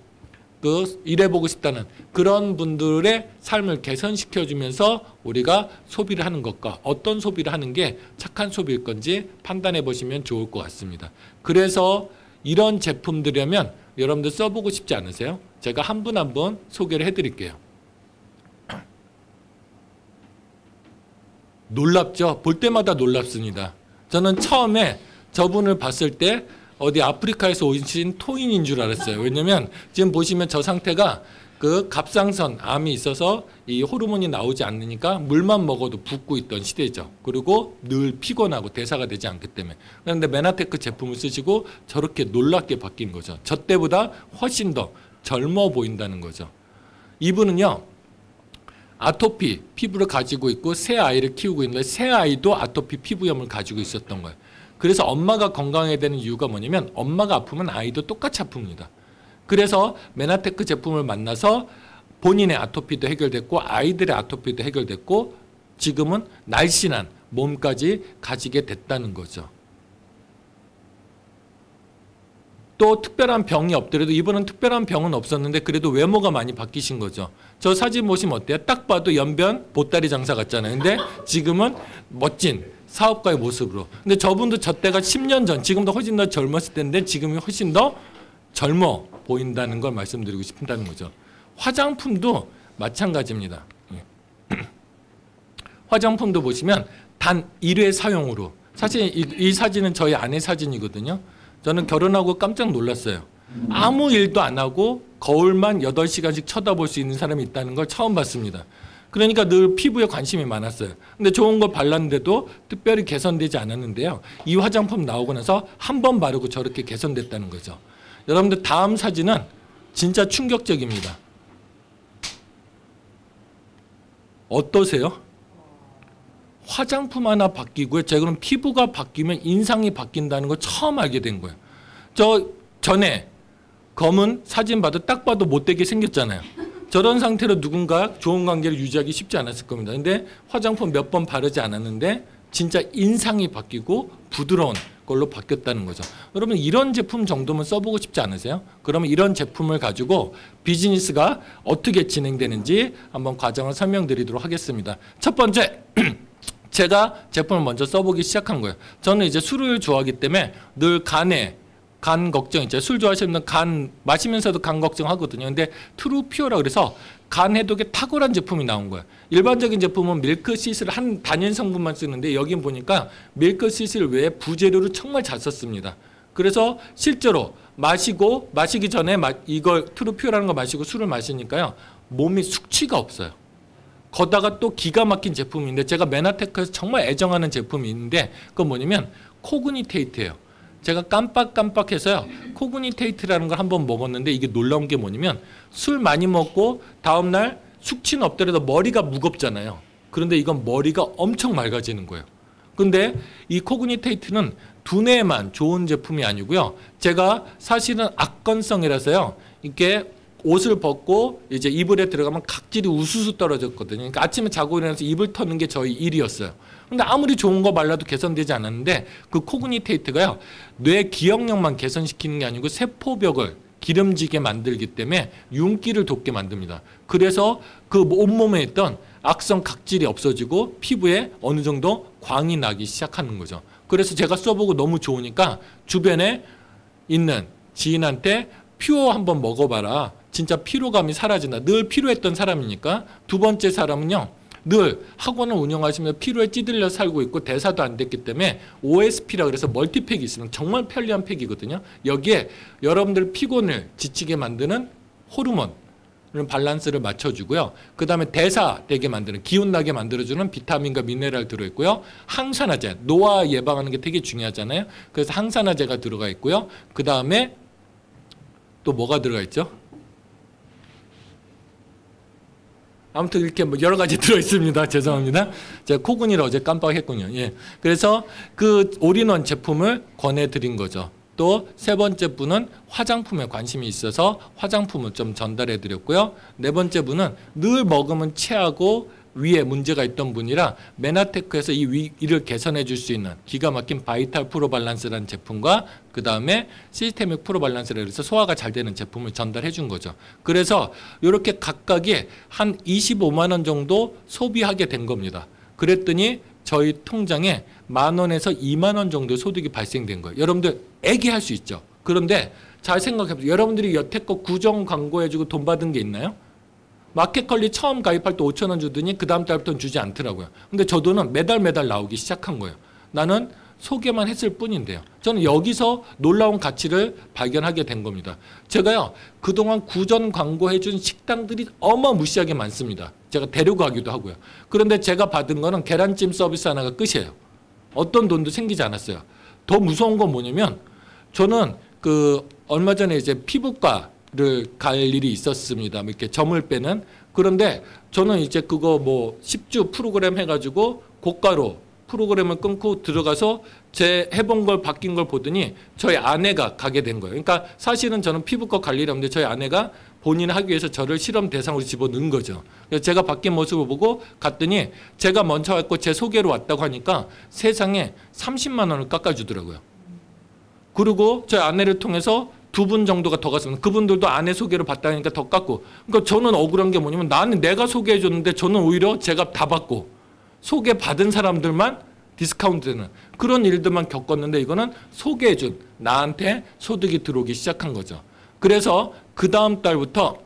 그 일해보고 싶다는 그런 분들의 삶을 개선시켜주면서 우리가 소비를 하는 것과 어떤 소비를 하는 게 착한 소비일 건지 판단해 보시면 좋을 것 같습니다. 그래서 이런 제품들이라면 여러분들 써보고 싶지 않으세요? 제가 한 분 한 분 소개를 해드릴게요. 놀랍죠? 볼 때마다 놀랍습니다. 저는 처음에 저분을 봤을 때 어디 아프리카에서 오신 토인인 줄 알았어요. 왜냐면 지금 보시면 저 상태가 그 갑상선 암이 있어서 이 호르몬이 나오지 않으니까 물만 먹어도 붓고 있던 시대죠. 그리고 늘 피곤하고 대사가 되지 않기 때문에. 그런데 메나테크 제품을 쓰시고 저렇게 놀랍게 바뀐 거죠. 저 때보다 훨씬 더 젊어 보인다는 거죠. 이분은요. 아토피 피부를 가지고 있고 새 아이를 키우고 있는데 새 아이도 아토피 피부염을 가지고 있었던 거예요. 그래서 엄마가 건강해야 되는 이유가 뭐냐면 엄마가 아프면 아이도 똑같이 아픕니다. 그래서 메나테크 제품을 만나서 본인의 아토피도 해결됐고 아이들의 아토피도 해결됐고 지금은 날씬한 몸까지 가지게 됐다는 거죠. 또 특별한 병이 없더라도 이분은 특별한 병은 없었는데 그래도 외모가 많이 바뀌신 거죠. 저 사진 보시면 어때요? 딱 봐도 연변 보따리 장사 같잖아요. 근데 지금은 멋진 사업가의 모습으로. 근데 저분도 저 때가 10년 전, 지금도 훨씬 더 젊었을 텐데 지금이 훨씬 더 젊어 보인다는 걸 말씀드리고 싶다는 거죠. 화장품도 마찬가지입니다. 화장품도 보시면 단 1회 사용으로. 사실 이 사진은 저희 아내 사진이거든요. 저는 결혼하고 깜짝 놀랐어요. 아무 일도 안 하고 거울만 8시간씩 쳐다볼 수 있는 사람이 있다는 걸 처음 봤습니다. 그러니까 늘 피부에 관심이 많았어요. 근데 좋은 걸 발랐는데도 특별히 개선되지 않았는데요. 이 화장품 나오고 나서 한 번 바르고 저렇게 개선됐다는 거죠. 여러분들 다음 사진은 진짜 충격적입니다. 어떠세요? 화장품 하나 바뀌고요. 제가 그럼 피부가 바뀌면 인상이 바뀐다는 걸 처음 알게 된 거예요. 저 전에 검은 사진 봐도 딱 봐도 못되게 생겼잖아요. 저런 상태로 누군가 좋은 관계를 유지하기 쉽지 않았을 겁니다. 근데 화장품 몇 번 바르지 않았는데 진짜 인상이 바뀌고 부드러운 걸로 바뀌었다는 거죠. 여러분 이런 제품 정도면 써보고 싶지 않으세요? 그러면 이런 제품을 가지고 비즈니스가 어떻게 진행되는지 한번 과정을 설명드리도록 하겠습니다. 첫 번째 제가 제품을 먼저 써보기 시작한 거예요. 저는 이제 술을 좋아하기 때문에 늘 간 걱정 있죠. 술 좋아하시는 분은 간 마시면서도 간 걱정하거든요. 근데 트루피오라 그래서 간 해독에 탁월한 제품이 나온 거예요. 일반적인 제품은 밀크시슬 한 단일 성분만 쓰는데 여긴 보니까 밀크시슬 외에 부재료를 정말 잘 썼습니다. 그래서 실제로 마시기 전에 이걸 트루피오라는 거 마시고 술을 마시니까요. 몸이 숙취가 없어요. 거다가 또 기가 막힌 제품인데 제가 메나테크에서 정말 애정하는 제품이 있는데 그건 뭐냐면 코그니테이트예요. 제가 깜빡해서요. 코그니테이트라는 걸 한번 먹었는데 이게 놀라운 게 뭐냐면 술 많이 먹고 다음날 숙취는 없더라도 머리가 무겁잖아요. 그런데 이건 머리가 엄청 맑아지는 거예요. 근데 이 코그니테이트는 두뇌에만 좋은 제품이 아니고요. 제가 사실은 악건성이라서요. 이게 옷을 벗고 이제 이불에 들어가면 각질이 우수수 떨어졌거든요. 그러니까 아침에 자고 일어나서 이불 터는 게 저희 일이었어요. 근데 아무리 좋은 거 발라도 개선되지 않았는데 그 코그니테이트가요. 뇌 기억력만 개선시키는 게 아니고 세포벽을 기름지게 만들기 때문에 윤기를 돋게 만듭니다. 그래서 그 온몸에 있던 악성 각질이 없어지고 피부에 어느 정도 광이 나기 시작하는 거죠. 그래서 제가 써보고 너무 좋으니까 주변에 있는 지인한테 퓨어 한번 먹어봐라. 진짜 피로감이 사라진다. 늘 피로했던 사람이니까. 두 번째 사람은요. 늘 학원을 운영하시며 피로에 찌들려 살고 있고 대사도 안 됐기 때문에 OSP라 그래서 멀티팩이 있으면 정말 편리한 팩이거든요. 여기에 여러분들 피곤을 지치게 만드는 호르몬 밸런스를 맞춰주고요. 그 다음에 대사 되게 만드는 기운 나게 만들어주는 비타민과 미네랄 들어있고요. 항산화제, 노화 예방하는 게 되게 중요하잖아요. 그래서 항산화제가 들어가 있고요. 그 다음에 또 뭐가 들어가 있죠? 아무튼 이렇게 뭐 여러 가지 들어있습니다. 죄송합니다. 제가 코군이라 어제 깜빡했군요. 예. 그래서 그 올인원 제품을 권해드린 거죠. 또 세 번째 분은 화장품에 관심이 있어서 화장품을 좀 전달해 드렸고요. 네 번째 분은 늘 먹으면 체하고 위에 문제가 있던 분이라 메나테크에서 이를 개선해 줄 수 있는 기가 막힌 바이탈 프로 밸런스라는 제품과 그 다음에 시스테믹 프로 밸런스라 해서 소화가 잘 되는 제품을 전달해 준 거죠. 그래서 이렇게 각각이 한 25만 원 정도 소비하게 된 겁니다. 그랬더니 저희 통장에 10,000원에서 2만 원 정도 소득이 발생된 거예요. 여러분들 애기할 수 있죠. 그런데 잘 생각해보세요. 여러분들이 여태껏 구정 광고해주고 돈 받은 게 있나요? 마켓컬리 처음 가입할 때 5,000원 주더니 그 다음 달부터는 주지 않더라고요. 근데 저 돈은 매달 나오기 시작한 거예요. 나는 소개만 했을 뿐인데요. 저는 여기서 놀라운 가치를 발견하게 된 겁니다. 제가요, 그동안 구전 광고해준 식당들이 어마무시하게 많습니다. 제가 데려가기도 하고요. 그런데 제가 받은 거는 계란찜 서비스 하나가 끝이에요. 어떤 돈도 생기지 않았어요. 더 무서운 건 뭐냐면 저는 얼마 전에 이제 피부과를 갈 일이 있었습니다. 이렇게 점을 빼는. 그런데 저는 이제 그거 뭐 10주 프로그램 해가지고 고가로 프로그램을 끊고 들어가서 제 해본 걸 바뀐 걸 보더니 저희 아내가 가게 된 거예요. 그러니까 사실은 저는 피부과 갈 일이 없는데 저희 아내가 본인 하기 위해서 저를 실험 대상으로 집어넣은 거죠. 그래서 제가 바뀐 모습을 보고 갔더니 제가 먼저 왔고 제 소개로 왔다고 하니까 세상에 30만 원을 깎아주더라고요. 그리고 저희 아내를 통해서 2분 정도가 더 갔습니다. 그분들도 아내 소개로 받다니까 더 깎고. 그러니까 저는 억울한 게 뭐냐면 나는 내가 소개해 줬는데 저는 오히려 제가 다 받고 소개받은 사람들만 디스카운트되는 그런 일들만 겪었는데 이거는 소개해준 나한테 소득이 들어오기 시작한 거죠. 그래서 그 다음 달부터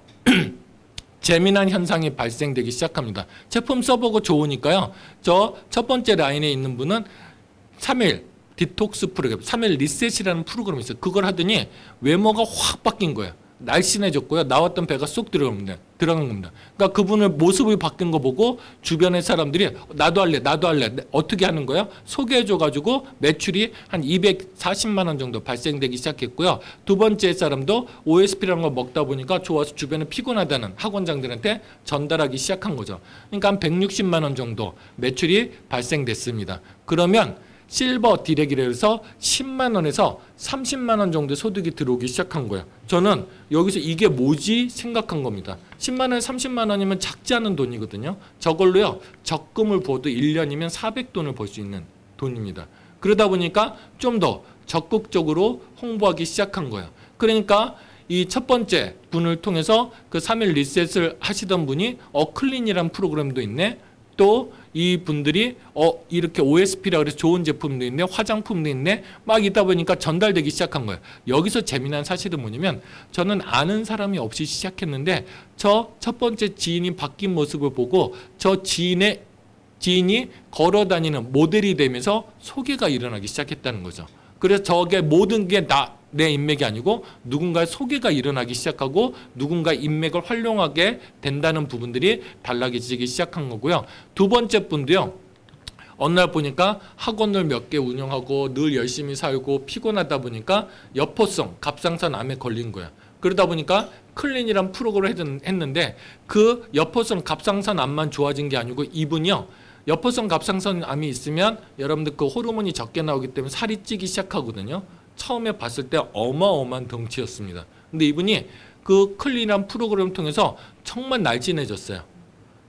재미난 현상이 발생되기 시작합니다. 제품 써보고 좋으니까요. 저 첫 번째 라인에 있는 분은 3일 디톡스 프로그램, 3일 리셋이라는 프로그램이 있어요. 그걸 하더니 외모가 확 바뀐 거예요. 날씬해졌고요. 나왔던 배가 쏙 들어간 겁니다. 그러니까 그분의 모습이 바뀐 거 보고 주변의 사람들이 나도 할래. 어떻게 하는 거예요? 소개해줘가지고 매출이 한 240만 원 정도 발생되기 시작했고요. 두 번째 사람도 OSP라는 걸 먹다 보니까 좋아서 주변에 피곤하다는 학원장들한테 전달하기 시작한 거죠. 그러니까 한 160만 원 정도 매출이 발생됐습니다. 그러면 실버 디렉이라 해서 10만 원에서 30만 원 정도 소득이 들어오기 시작한 거예요. 저는 여기서 이게 뭐지 생각한 겁니다. 10만 원, 30만 원이면 작지 않은 돈이거든요. 저걸로요. 적금을 부어도 1년이면 400돈을 벌 수 있는 돈입니다. 그러다 보니까 좀 더 적극적으로 홍보하기 시작한 거예요. 그러니까 이 첫 번째 분을 통해서 그 3일 리셋을 하시던 분이 클린이라는 프로그램도 있네. 또 이 분들이 이렇게 OSP라 그래서 좋은 제품도 있네, 화장품도 있네, 막 있다 보니까 전달되기 시작한 거예요. 여기서 재미난 사실은 뭐냐면 저는 아는 사람이 없이 시작했는데 저 첫 번째 지인이 바뀐 모습을 보고 저 지인이 걸어다니는 모델이 되면서 소개가 일어나기 시작했다는 거죠. 그래서 저게 모든 게 내 인맥이 아니고 누군가의 소개가 일어나기 시작하고 누군가의 인맥을 활용하게 된다는 부분들이 달라지기 시작한 거고요. 두 번째 분도요. 어느 날 보니까 학원을 몇 개 운영하고 늘 열심히 살고 피곤하다 보니까 여포성, 갑상선 암에 걸린 거예요. 그러다 보니까 클린이란 프로그램을 했는데 그 여포성, 갑상선 암만 좋아진 게 아니고 이분이요. 여포성 갑상선 암이 있으면 여러분들 그 호르몬이 적게 나오기 때문에 살이 찌기 시작하거든요. 처음에 봤을 때 어마어마한 덩치였습니다. 근데 이분이 그 클린한 프로그램을 통해서 정말 날씬해졌어요.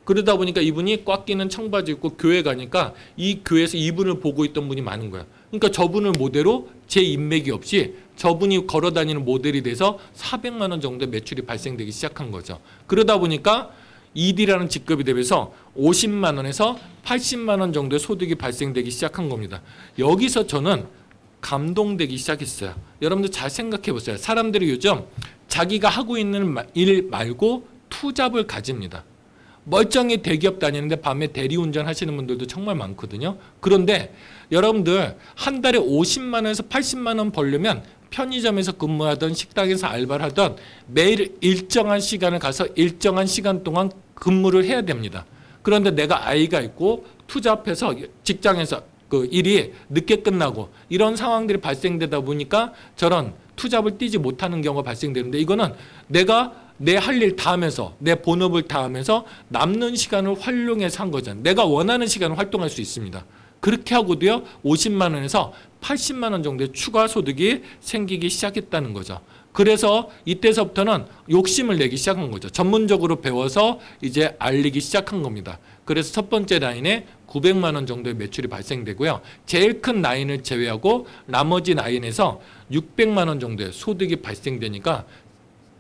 그러다 보니까 이분이 꽉 끼는 청바지 입고 교회 가니까 이 교회에서 이분을 보고 있던 분이 많은 거예요. 그러니까 저분을 모델로 제 인맥이 없이 저분이 걸어다니는 모델이 돼서 400만 원 정도의 매출이 발생되기 시작한 거죠. 그러다 보니까 ED라는 직급이 되면서 50만 원에서 80만 원 정도의 소득이 발생되기 시작한 겁니다. 여기서 저는 감동되기 시작했어요. 여러분들 잘 생각해 보세요. 사람들이 요즘 자기가 하고 있는 일 말고 투잡을 가집니다. 멀쩡히 대기업 다니는데 밤에 대리운전 하시는 분들도 정말 많거든요. 그런데 여러분들 한 달에 50만 원에서 80만 원 벌려면 편의점에서 근무하던 식당에서 알바를 하던 매일 일정한 시간을 가서 일정한 시간 동안 근무를 해야 됩니다. 그런데 내가 아이가 있고 투잡해서 직장에서 그 일이 늦게 끝나고 이런 상황들이 발생되다 보니까 저런 투잡을 뛰지 못하는 경우가 발생되는데, 이거는 내가 내 할 일 다 하면서 내 본업을 다 하면서 남는 시간을 활용해서 한 거잖아요. 내가 원하는 시간을 활동할 수 있습니다. 그렇게 하고도요 50만 원에서 80만 원 정도의 추가 소득이 생기기 시작했다는 거죠. 그래서 이때서부터는 욕심을 내기 시작한 거죠. 전문적으로 배워서 이제 알리기 시작한 겁니다. 그래서 첫 번째 라인에 900만 원 정도의 매출이 발생되고요. 제일 큰 라인을 제외하고 나머지 라인에서 600만 원 정도의 소득이 발생되니까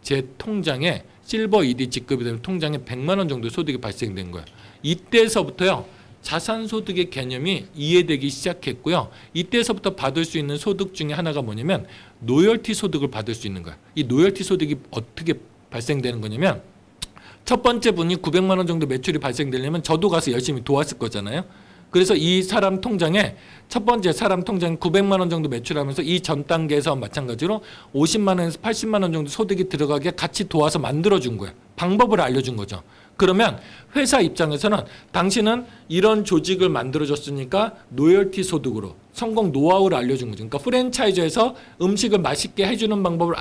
제 통장에 실버 ED 직급이 되면 통장에 100만 원 정도의 소득이 발생된 거예요. 이때서부터요 자산소득의 개념이 이해되기 시작했고요. 이때서부터 받을 수 있는 소득 중에 하나가 뭐냐면 로열티 소득을 받을 수 있는 거예요. 이 로열티 소득이 어떻게 발생되는 거냐면, 첫 번째 분이 900만 원 정도 매출이 발생되려면 저도 가서 열심히 도왔을 거잖아요. 그래서 이 사람 통장에, 첫 번째 사람 통장에 900만 원 정도 매출하면서 이 전 단계에서 마찬가지로 50만 원에서 80만 원 정도 소득이 들어가게 같이 도와서 만들어준 거예요. 방법을 알려준 거죠. 그러면 회사 입장에서는 당신은 이런 조직을 만들어줬으니까 로열티 소득으로 성공 노하우를 알려준 거죠. 그러니까 프랜차이즈에서 음식을 맛있게 해주는 방법을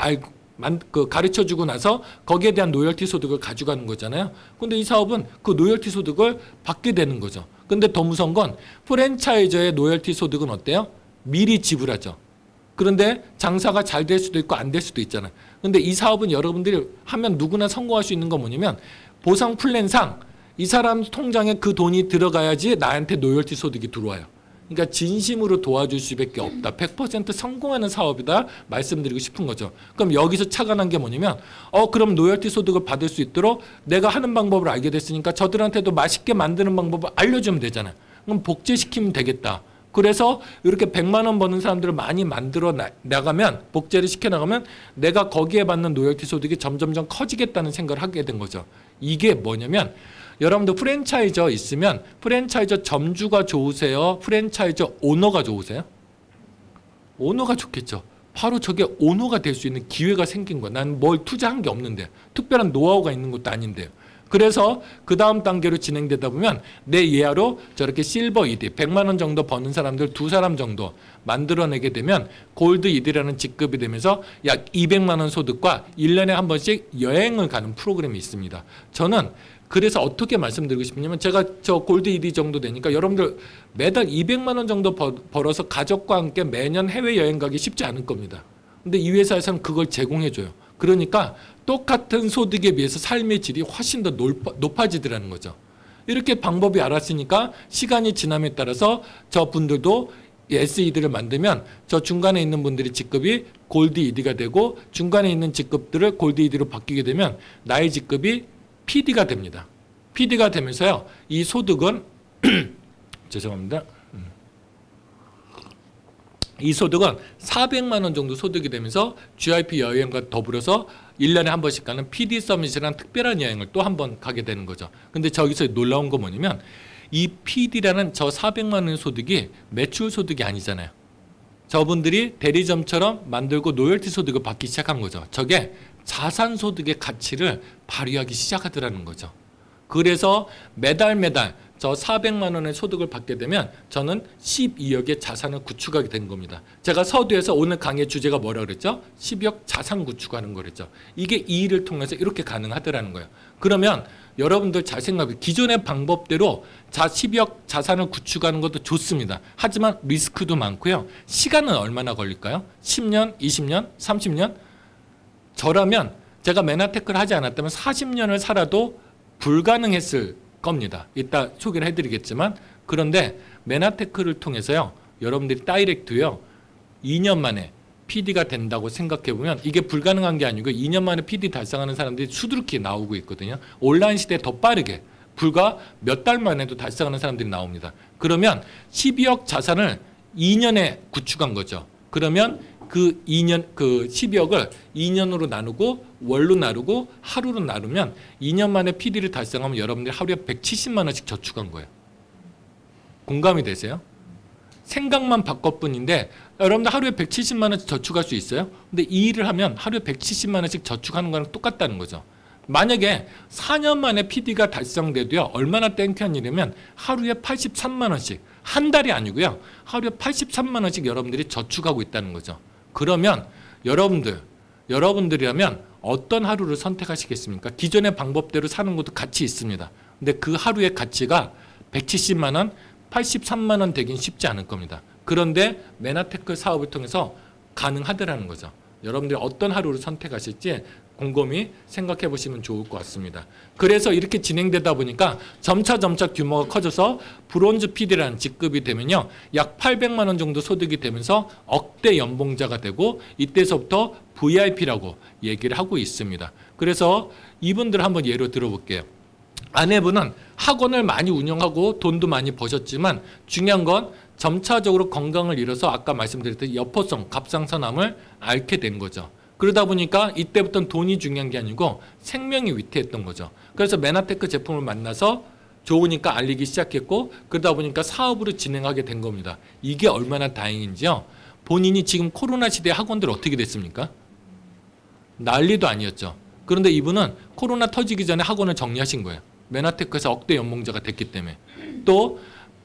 가르쳐주고 나서 거기에 대한 로열티 소득을 가져가는 거잖아요. 근데 이 사업은 그 로열티 소득을 받게 되는 거죠. 근데 더 무서운 건 프랜차이저의 로열티 소득은 어때요? 미리 지불하죠. 그런데 장사가 잘 될 수도 있고 안 될 수도 있잖아요. 근데 이 사업은 여러분들이 하면 누구나 성공할 수 있는 건 뭐냐면, 보상 플랜상 이 사람 통장에 그 돈이 들어가야지 나한테 로열티 소득이 들어와요. 그러니까 진심으로 도와줄 수밖에 없다. 100% 성공하는 사업이다 말씀드리고 싶은 거죠. 그럼 여기서 착안한 게 뭐냐면, 그럼 로열티 소득을 받을 수 있도록 내가 하는 방법을 알게 됐으니까 저들한테도 맛있게 만드는 방법을 알려주면 되잖아요. 그럼 복제시키면 되겠다. 그래서 이렇게 100만 원 버는 사람들을 많이 만들어 나가면, 복제를 시켜나가면 내가 거기에 받는 로열티 소득이 점점점 커지겠다는 생각을 하게 된 거죠. 이게 뭐냐면, 여러분들 프랜차이저 있으면 프랜차이저 점주가 좋으세요? 프랜차이저 오너가 좋으세요? 오너가 좋겠죠. 바로 저게 오너가 될 수 있는 기회가 생긴 거야. 난 뭘 투자한 게 없는데, 특별한 노하우가 있는 것도 아닌데요. 그래서 그 다음 단계로 진행되다 보면 내 예하로 저렇게 실버 ED 100만 원 정도 버는 사람들 2사람 정도 만들어내게 되면 골드 ED라는 직급이 되면서 약 200만 원 소득과 1년에 한 번씩 여행을 가는 프로그램이 있습니다. 저는 그래서 어떻게 말씀드리고 싶냐면, 제가 저 골드 ED 정도 되니까 여러분들 매달 200만 원 정도 벌어서 가족과 함께 매년 해외여행 가기 쉽지 않을 겁니다. 근데 이 회사에서는 그걸 제공해줘요. 그러니까 똑같은 소득에 비해서 삶의 질이 훨씬 더 높아지더라는 거죠. 이렇게 방법이 알았으니까 시간이 지남에 따라서 저분들도 SED를 만들면 저 중간에 있는 분들이 직급이 골드 ED가 되고, 중간에 있는 직급들을 골드 ED로 바뀌게 되면 나의 직급이 PD가 됩니다. PD가 되면서요, 이 소득은 죄송합니다. 이 소득은 400만 원 정도 소득이 되면서 GIP 여행과 더불어서 1년에 한 번씩 가는 PD 서밋이라는 특별한 여행을 또 한 번 가게 되는 거죠. 근데 저기서 놀라운 거 뭐냐면, 이 PD라는 저 400만 원의 소득이 매출 소득이 아니잖아요. 저분들이 대리점처럼 만들고 로열티 소득을 받기 시작한 거죠. 저게 자산 소득의 가치를 발휘하기 시작하더라는 거죠. 그래서 매달 저 400만 원의 소득을 받게 되면 저는 12억의 자산을 구축하게 된 겁니다. 제가 서두에서 오늘 강의 주제가 뭐라 그랬죠? 10억 자산 구축하는 거랬죠. 이게 이 일을 통해서 이렇게 가능하더라는 거예요. 그러면 여러분들 잘 생각해. 기존의 방법대로 10억 자산을 구축하는 것도 좋습니다. 하지만 리스크도 많고요. 시간은 얼마나 걸릴까요? 10년, 20년, 30년? 저라면 제가 메나테크를 하지 않았다면 40년을 살아도 불가능했을 겁니다. 이따 소개를 해드리겠지만, 그런데 메나테크를 통해서요, 여러분들이 다이렉트요 2년 만에 PD가 된다고 생각해보면 이게 불가능한 게 아니고 2년 만에 PD 달성하는 사람들이 수두룩히 나오고 있거든요. 온라인 시대에 더 빠르게 불과 몇 달 만에도 달성하는 사람들이 나옵니다. 그러면 12억 자산을 2년에 구축한 거죠. 그러면 그 12억을 2년으로 나누고 월로 나누고 하루로 나누면 2년 만에 PD를 달성하면 여러분들이 하루에 170만 원씩 저축한 거예요. 공감이 되세요? 생각만 바꿨 뿐인데 여러분들 하루에 170만 원씩 저축할 수 있어요? 근데 이 일을 하면 하루에 170만 원씩 저축하는 거랑 똑같다는 거죠. 만약에 4년 만에 PD가 달성돼도요. 얼마나 땡큐한 일이면 하루에 83만 원씩 한 달이 아니고요. 하루에 83만 원씩 여러분들이 저축하고 있다는 거죠. 그러면 여러분들이라면 어떤 하루를 선택하시겠습니까? 기존의 방법대로 사는 것도 가치 있습니다. 근데 그 하루의 가치가 170만 원, 83만 원 되긴 쉽지 않을 겁니다. 그런데 메나테크 사업을 통해서 가능하더라는 거죠. 여러분들이 어떤 하루를 선택하실지 곰곰이 생각해 보시면 좋을 것 같습니다. 그래서 이렇게 진행되다 보니까 점차 규모가 커져서 브론즈 PD라는 직급이 되면요. 약 800만 원 정도 소득이 되면서 억대 연봉자가 되고 이때서부터 VIP라고 얘기를 하고 있습니다. 그래서 이분들 한번 예로 들어볼게요. 아내분은 학원을 많이 운영하고 돈도 많이 버셨지만 중요한 건 점차적으로 건강을 잃어서 아까 말씀드렸듯이 여포성, 갑상선암을 앓게 된 거죠. 그러다 보니까 이때부터는 돈이 중요한 게 아니고 생명이 위태했던 거죠. 그래서 메나테크 제품을 만나서 좋으니까 알리기 시작했고 그러다 보니까 사업으로 진행하게 된 겁니다. 이게 얼마나 다행인지요. 본인이 지금 코로나 시대에 학원들 어떻게 됐습니까? 난리도 아니었죠. 그런데 이분은 코로나 터지기 전에 학원을 정리하신 거예요. 메나테크에서 억대 연봉자가 됐기 때문에. 또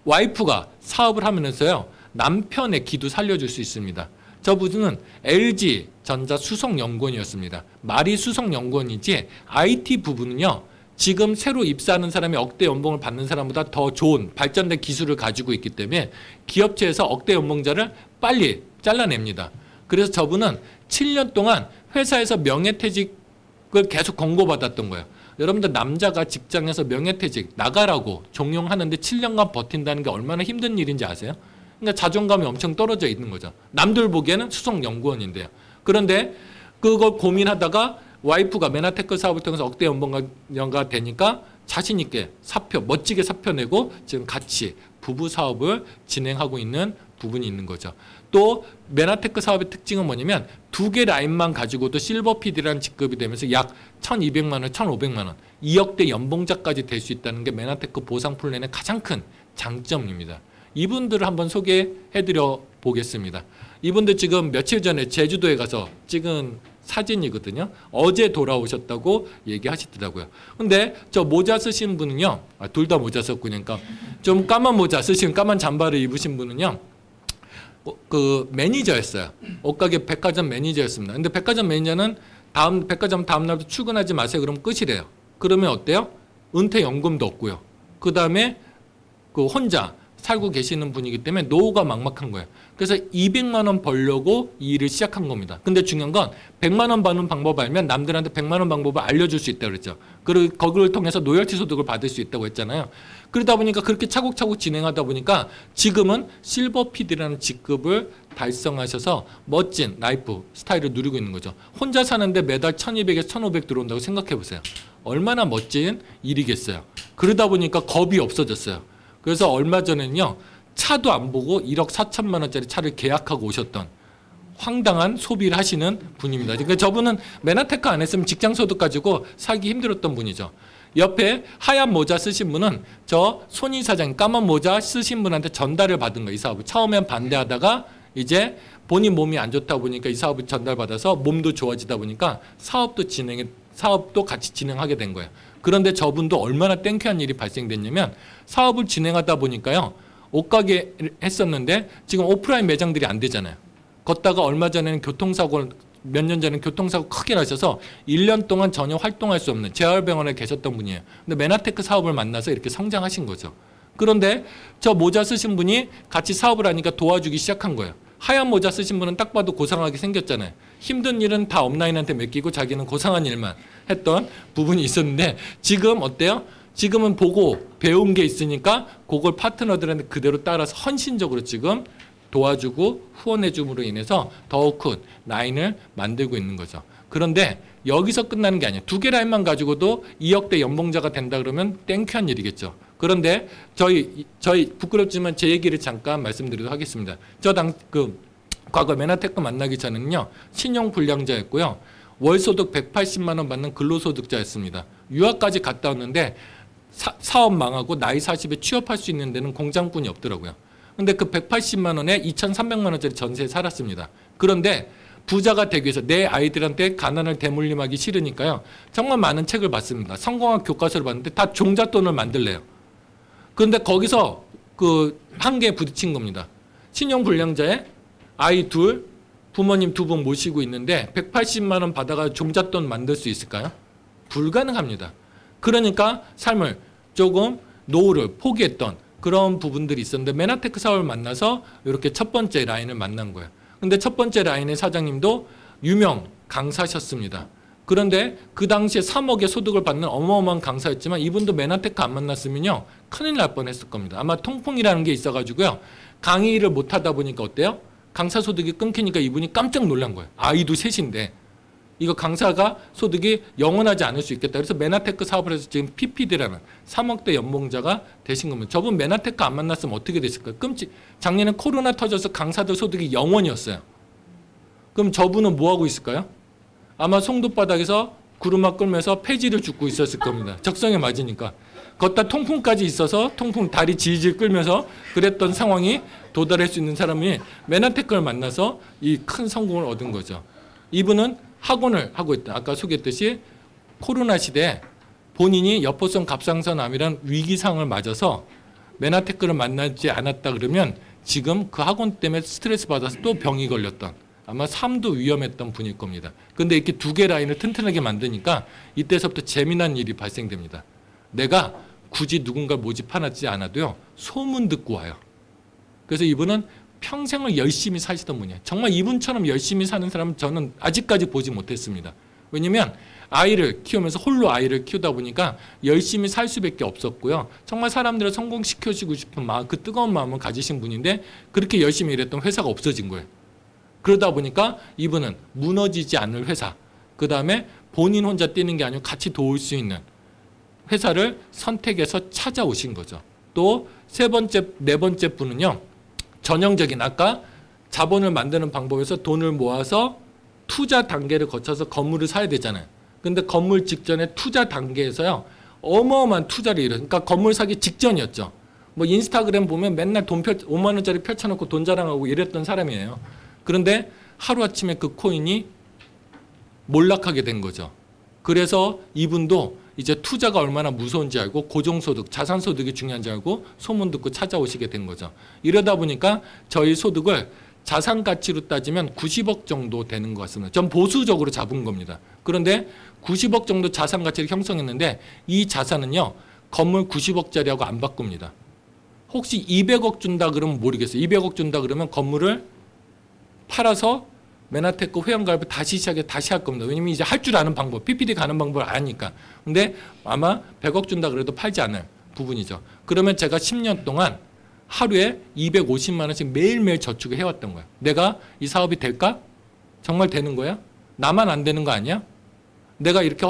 와이프가 사업을 하면서요. 남편의 기도 살려줄 수 있습니다. 저분은 LG전자 수석연구원이었습니다. 말이 수석연구원이지 IT 부분은요. 지금 새로 입사하는 사람이 억대 연봉을 받는 사람보다 더 좋은 발전된 기술을 가지고 있기 때문에 기업체에서 억대 연봉자를 빨리 잘라냅니다. 그래서 저분은 7년 동안 회사에서 명예퇴직을 계속 권고받았던 거예요. 여러분들 남자가 직장에서 명예퇴직 나가라고 종용하는데 7년간 버틴다는 게 얼마나 힘든 일인지 아세요? 그러니까 자존감이 엄청 떨어져 있는 거죠. 남들 보기에는 수석연구원인데요. 그런데 그걸 고민하다가 와이프가 메나테크 사업을 통해서 억대 연봉가 되니까 자신 있게 사표, 멋지게 사표 내고 지금 같이 부부 사업을 진행하고 있는 부분이 있는 거죠. 또 메나테크 사업의 특징은 뭐냐면 2개 라인만 가지고도 실버 PD라는 직급이 되면서 약 1,200만 원, 1,500만 원, 2억대 연봉자까지 될 수 있다는 게 메나테크 보상 플랜의 가장 큰 장점입니다. 이분들을 한번 소개해드려 보겠습니다. 이분들 지금 며칠 전에 제주도에 가서 찍은 사진이거든요. 어제 돌아오셨다고 얘기하시더라고요. 근데 저 모자 쓰신 분은요. 둘 다 모자 썼군요. 그러니까 좀 까만 모자 쓰신 까만 잠바를 입으신 분은요. 그 매니저였어요. 옷가게 백화점 매니저였습니다. 근데 백화점 매니저는 백화점 다음 날도 출근하지 마세요. 그러면 끝이래요. 그러면 어때요? 은퇴 연금도 없고요. 그 다음에 그 혼자 살고 계시는 분이기 때문에 노후가 막막한 거예요. 그래서 200만 원 벌려고 이 일을 시작한 겁니다. 근데 중요한 건 100만 원 버는 방법을 알면 남들한테 100만 원 방법을 알려줄 수 있다고 그랬죠. 그리고 거기를 통해서 로열티 소득을 받을 수 있다고 했잖아요. 그러다 보니까 그렇게 차곡차곡 진행하다 보니까 지금은 실버 PD라는 직급을 달성하셔서 멋진 라이프 스타일을 누리고 있는 거죠. 혼자 사는데 매달 1200에서 1500 들어온다고 생각해 보세요. 얼마나 멋진 일이겠어요. 그러다 보니까 겁이 없어졌어요. 그래서 얼마 전에는요. 차도 안 보고 1억 4천만 원짜리 차를 계약하고 오셨던 황당한 소비를 하시는 분입니다. 그러니까 저분은 메나테크 안 했으면 직장 소득 가지고 살기 힘들었던 분이죠. 옆에 하얀 모자 쓰신 분은 저 손희 사장 까만 모자 쓰신 분한테 전달을 받은 거예요. 이 사업을. 처음엔 반대하다가 이제 본인 몸이 안 좋다 보니까 이 사업을 전달받아서 몸도 좋아지다 보니까 사업도 같이 진행하게 된 거예요. 그런데 저분도 얼마나 땡큐한 일이 발생됐냐면 사업을 진행하다 보니까요. 옷가게 했었는데 지금 오프라인 매장들이 안 되잖아요. 걷다가 얼마 전에는 몇 년 전에 교통사고 크게 나셔서 1년 동안 전혀 활동할 수 없는 재활병원에 계셨던 분이에요. 근데 메나테크 사업을 만나서 이렇게 성장하신 거죠. 그런데 저 모자 쓰신 분이 같이 사업을 하니까 도와주기 시작한 거예요. 하얀 모자 쓰신 분은 딱 봐도 고상하게 생겼잖아요. 힘든 일은 다 업라인한테 맡기고 자기는 고상한 일만 했던 부분이 있었는데 지금 어때요? 지금은 보고 배운 게 있으니까 그걸 파트너들한테 그대로 따라서 헌신적으로 지금 도와주고 후원해줌으로 인해서 더욱 큰 라인을 만들고 있는 거죠. 그런데 여기서 끝나는 게 아니에요. 2개 라인만 가지고도 2억대 연봉자가 된다 그러면 땡큐한 일이겠죠. 그런데 저희 부끄럽지만 제 얘기를 잠깐 말씀드리도록 하겠습니다. 과거 메나테크 만나기 전에는요, 신용불량자였고요, 월소득 180만 원 받는 근로소득자였습니다. 유학까지 갔다 왔는데 사업 망하고 나이 40에 취업할 수 있는 데는 공장뿐이 없더라고요. 근데 그 180만 원에 2,300만 원짜리 전세에 살았습니다. 그런데 부자가 되기 위해서 내 아이들한테 가난을 대물림하기 싫으니까요, 정말 많은 책을 봤습니다. 성공학 교과서를 봤는데 다 종잣돈을 만들래요. 그런데 거기서 그 한계에 부딪힌 겁니다. 신용불량자의 아이 둘, 부모님 2분 모시고 있는데 180만 원 받아가 종잣돈 만들 수 있을까요? 불가능합니다. 그러니까 삶을 조금 노후를 포기했던 그런 부분들이 있었는데 메나테크 사업을 만나서 이렇게 첫 번째 라인을 만난 거예요. 근데 첫 번째 라인의 사장님도 유명 강사셨습니다. 그런데 그 당시에 3억의 소득을 받는 어마어마한 강사였지만 이분도 메나테크 안 만났으면요, 큰일 날 뻔했을 겁니다. 아마 통풍이라는 게 있어가지고요, 강의를 못 하다 보니까 어때요? 강사 소득이 끊기니까 이분이 깜짝 놀란 거예요. 아이도 셋인데 이거 강사가 소득이 영원하지 않을 수 있겠다. 그래서 메나테크 사업을 해서 지금 PPD라는 3억대 연봉자가 되신 겁니다. 저분 메나테크 안 만났으면 어떻게 됐을까요? 작년에 코로나 터져서 강사들 소득이 0원이었어요. 그럼 저분은 뭐 하고 있을까요? 아마 송도바닥에서 구르마 끌면서 폐지를 줍고 있었을 겁니다. 적성에 맞으니까. 걷다 통풍까지 있어서 통풍 다리 질질 끌면서 그랬던 상황이 도달할 수 있는 사람이 메나테크를 만나서 이 큰 성공을 얻은 거죠. 이분은 학원을 하고 있다. 아까 소개했듯이 코로나 시대에 본인이 여포성 갑상선암이란 위기상을 맞아서 메나테크를 만나지 않았다 그러면 지금 그 학원 때문에 스트레스 받아서 또 병이 걸렸던, 아마 삶도 위험했던 분일 겁니다. 그런데 이렇게 2개 라인을 튼튼하게 만드니까 이때서부터 재미난 일이 발생됩니다. 내가 굳이 누군가를 모집하지 않아도요, 소문 듣고 와요. 그래서 이분은 평생을 열심히 사시던 분이에요. 정말 이분처럼 열심히 사는 사람은 저는 아직까지 보지 못했습니다. 왜냐하면 아이를 키우면서 홀로 아이를 키우다 보니까 열심히 살 수밖에 없었고요. 정말 사람들을 성공시켜주고 싶은 마음, 그 뜨거운 마음을 가지신 분인데 그렇게 열심히 일했던 회사가 없어진 거예요. 그러다 보니까 이분은 무너지지 않을 회사, 그 다음에 본인 혼자 뛰는 게 아니고 같이 도울 수 있는 회사를 선택해서 찾아오신 거죠. 또 네 번째 분은요, 전형적인 아까 자본을 만드는 방법에서 돈을 모아서 투자 단계를 거쳐서 건물을 사야 되잖아요. 근데 건물 직전에 투자 단계에서요, 어마어마한 투자를 이뤄요. 그러니까 건물 사기 직전이었죠. 뭐 인스타그램 보면 맨날 5만 원짜리 펼쳐놓고 돈 자랑하고 이랬던 사람이에요. 그런데 하루아침에 그 코인이 몰락하게 된 거죠. 그래서 이분도 이제 투자가 얼마나 무서운지 알고 고정소득, 자산소득이 중요한지 알고 소문 듣고 찾아오시게 된 거죠. 이러다 보니까 저희 소득을 자산가치로 따지면 90억 정도 되는 것 같습니다. 전 보수적으로 잡은 겁니다. 그런데 90억 정도 자산가치를 형성했는데 이 자산은요, 건물 90억짜리하고 안 바꿉니다. 혹시 200억 준다 그러면 모르겠어요. 200억 준다 그러면 건물을 팔아서 메나테크 회원가입을 다시 할 겁니다. 왜냐면 이제 할 줄 아는 방법, PPD 가는 방법을 아니까. 근데 아마 100억 준다 그래도 팔지 않을 부분이죠. 그러면 제가 10년 동안 하루에 250만 원씩 매일매일 저축을 해왔던 거예요. 내가 이 사업이 될까? 정말 되는 거야? 나만 안 되는 거 아니야? 내가 이렇게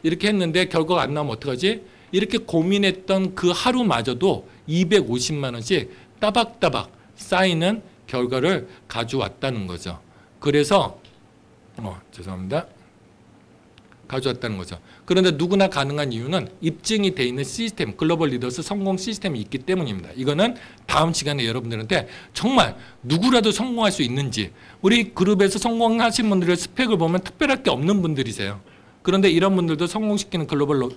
이렇게 했는데 결과가 안 나오면 어떡하지? 이렇게 고민했던 그 하루마저도 250만 원씩 따박따박 쌓이는 결과를 가져왔다는 거죠. 그래서 죄송합니다. 가져왔다는 거죠. 그런데 누구나 가능한 이유는 입증이 돼 있는 시스템, 글로벌 리더스 성공 시스템이 있기 때문입니다. 이거는 다음 시간에 여러분들한테 정말 누구라도 성공할 수 있는지, 우리 그룹에서 성공하신 분들의 스펙을 보면 특별할 게 없는 분들이세요. 그런데 이런 분들도 성공시키는 글로벌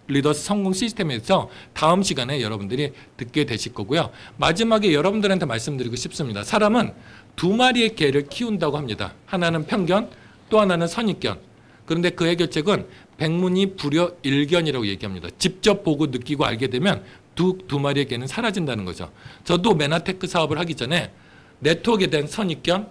리더스 성공 시스템에서 다음 시간에 여러분들이 듣게 되실 거고요. 마지막에 여러분들한테 말씀드리고 싶습니다. 사람은 2마리의 개를 키운다고 합니다. 하나는 편견, 또 하나는 선입견. 그런데 그 해결책은 백문이 불여일견이라고 얘기합니다. 직접 보고 느끼고 알게 되면 두 마리의 개는 사라진다는 거죠. 저도 메나테크 사업을 하기 전에 네트워크에 대한 선입견,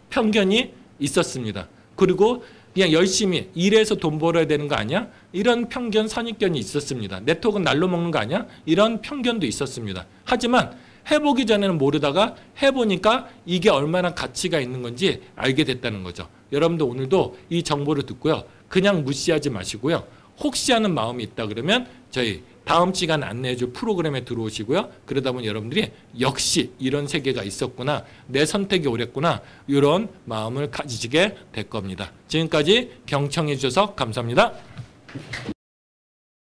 편견이 있었습니다. 그리고 그냥 열심히 일해서 돈 벌어야 되는 거 아니야? 이런 편견, 선입견이 있었습니다. 네트워크는 날로 먹는 거 아니야? 이런 편견도 있었습니다. 하지만 해보기 전에는 모르다가 해보니까 이게 얼마나 가치가 있는 건지 알게 됐다는 거죠. 여러분도 오늘도 이 정보를 듣고요. 그냥 무시하지 마시고요. 혹시 하는 마음이 있다 그러면 저희 다음 시간 안내해줄 프로그램에 들어오시고요. 그러다 보면 여러분들이 역시 이런 세계가 있었구나. 내 선택이 옳았구나. 이런 마음을 가지시게 될 겁니다. 지금까지 경청해 주셔서 감사합니다.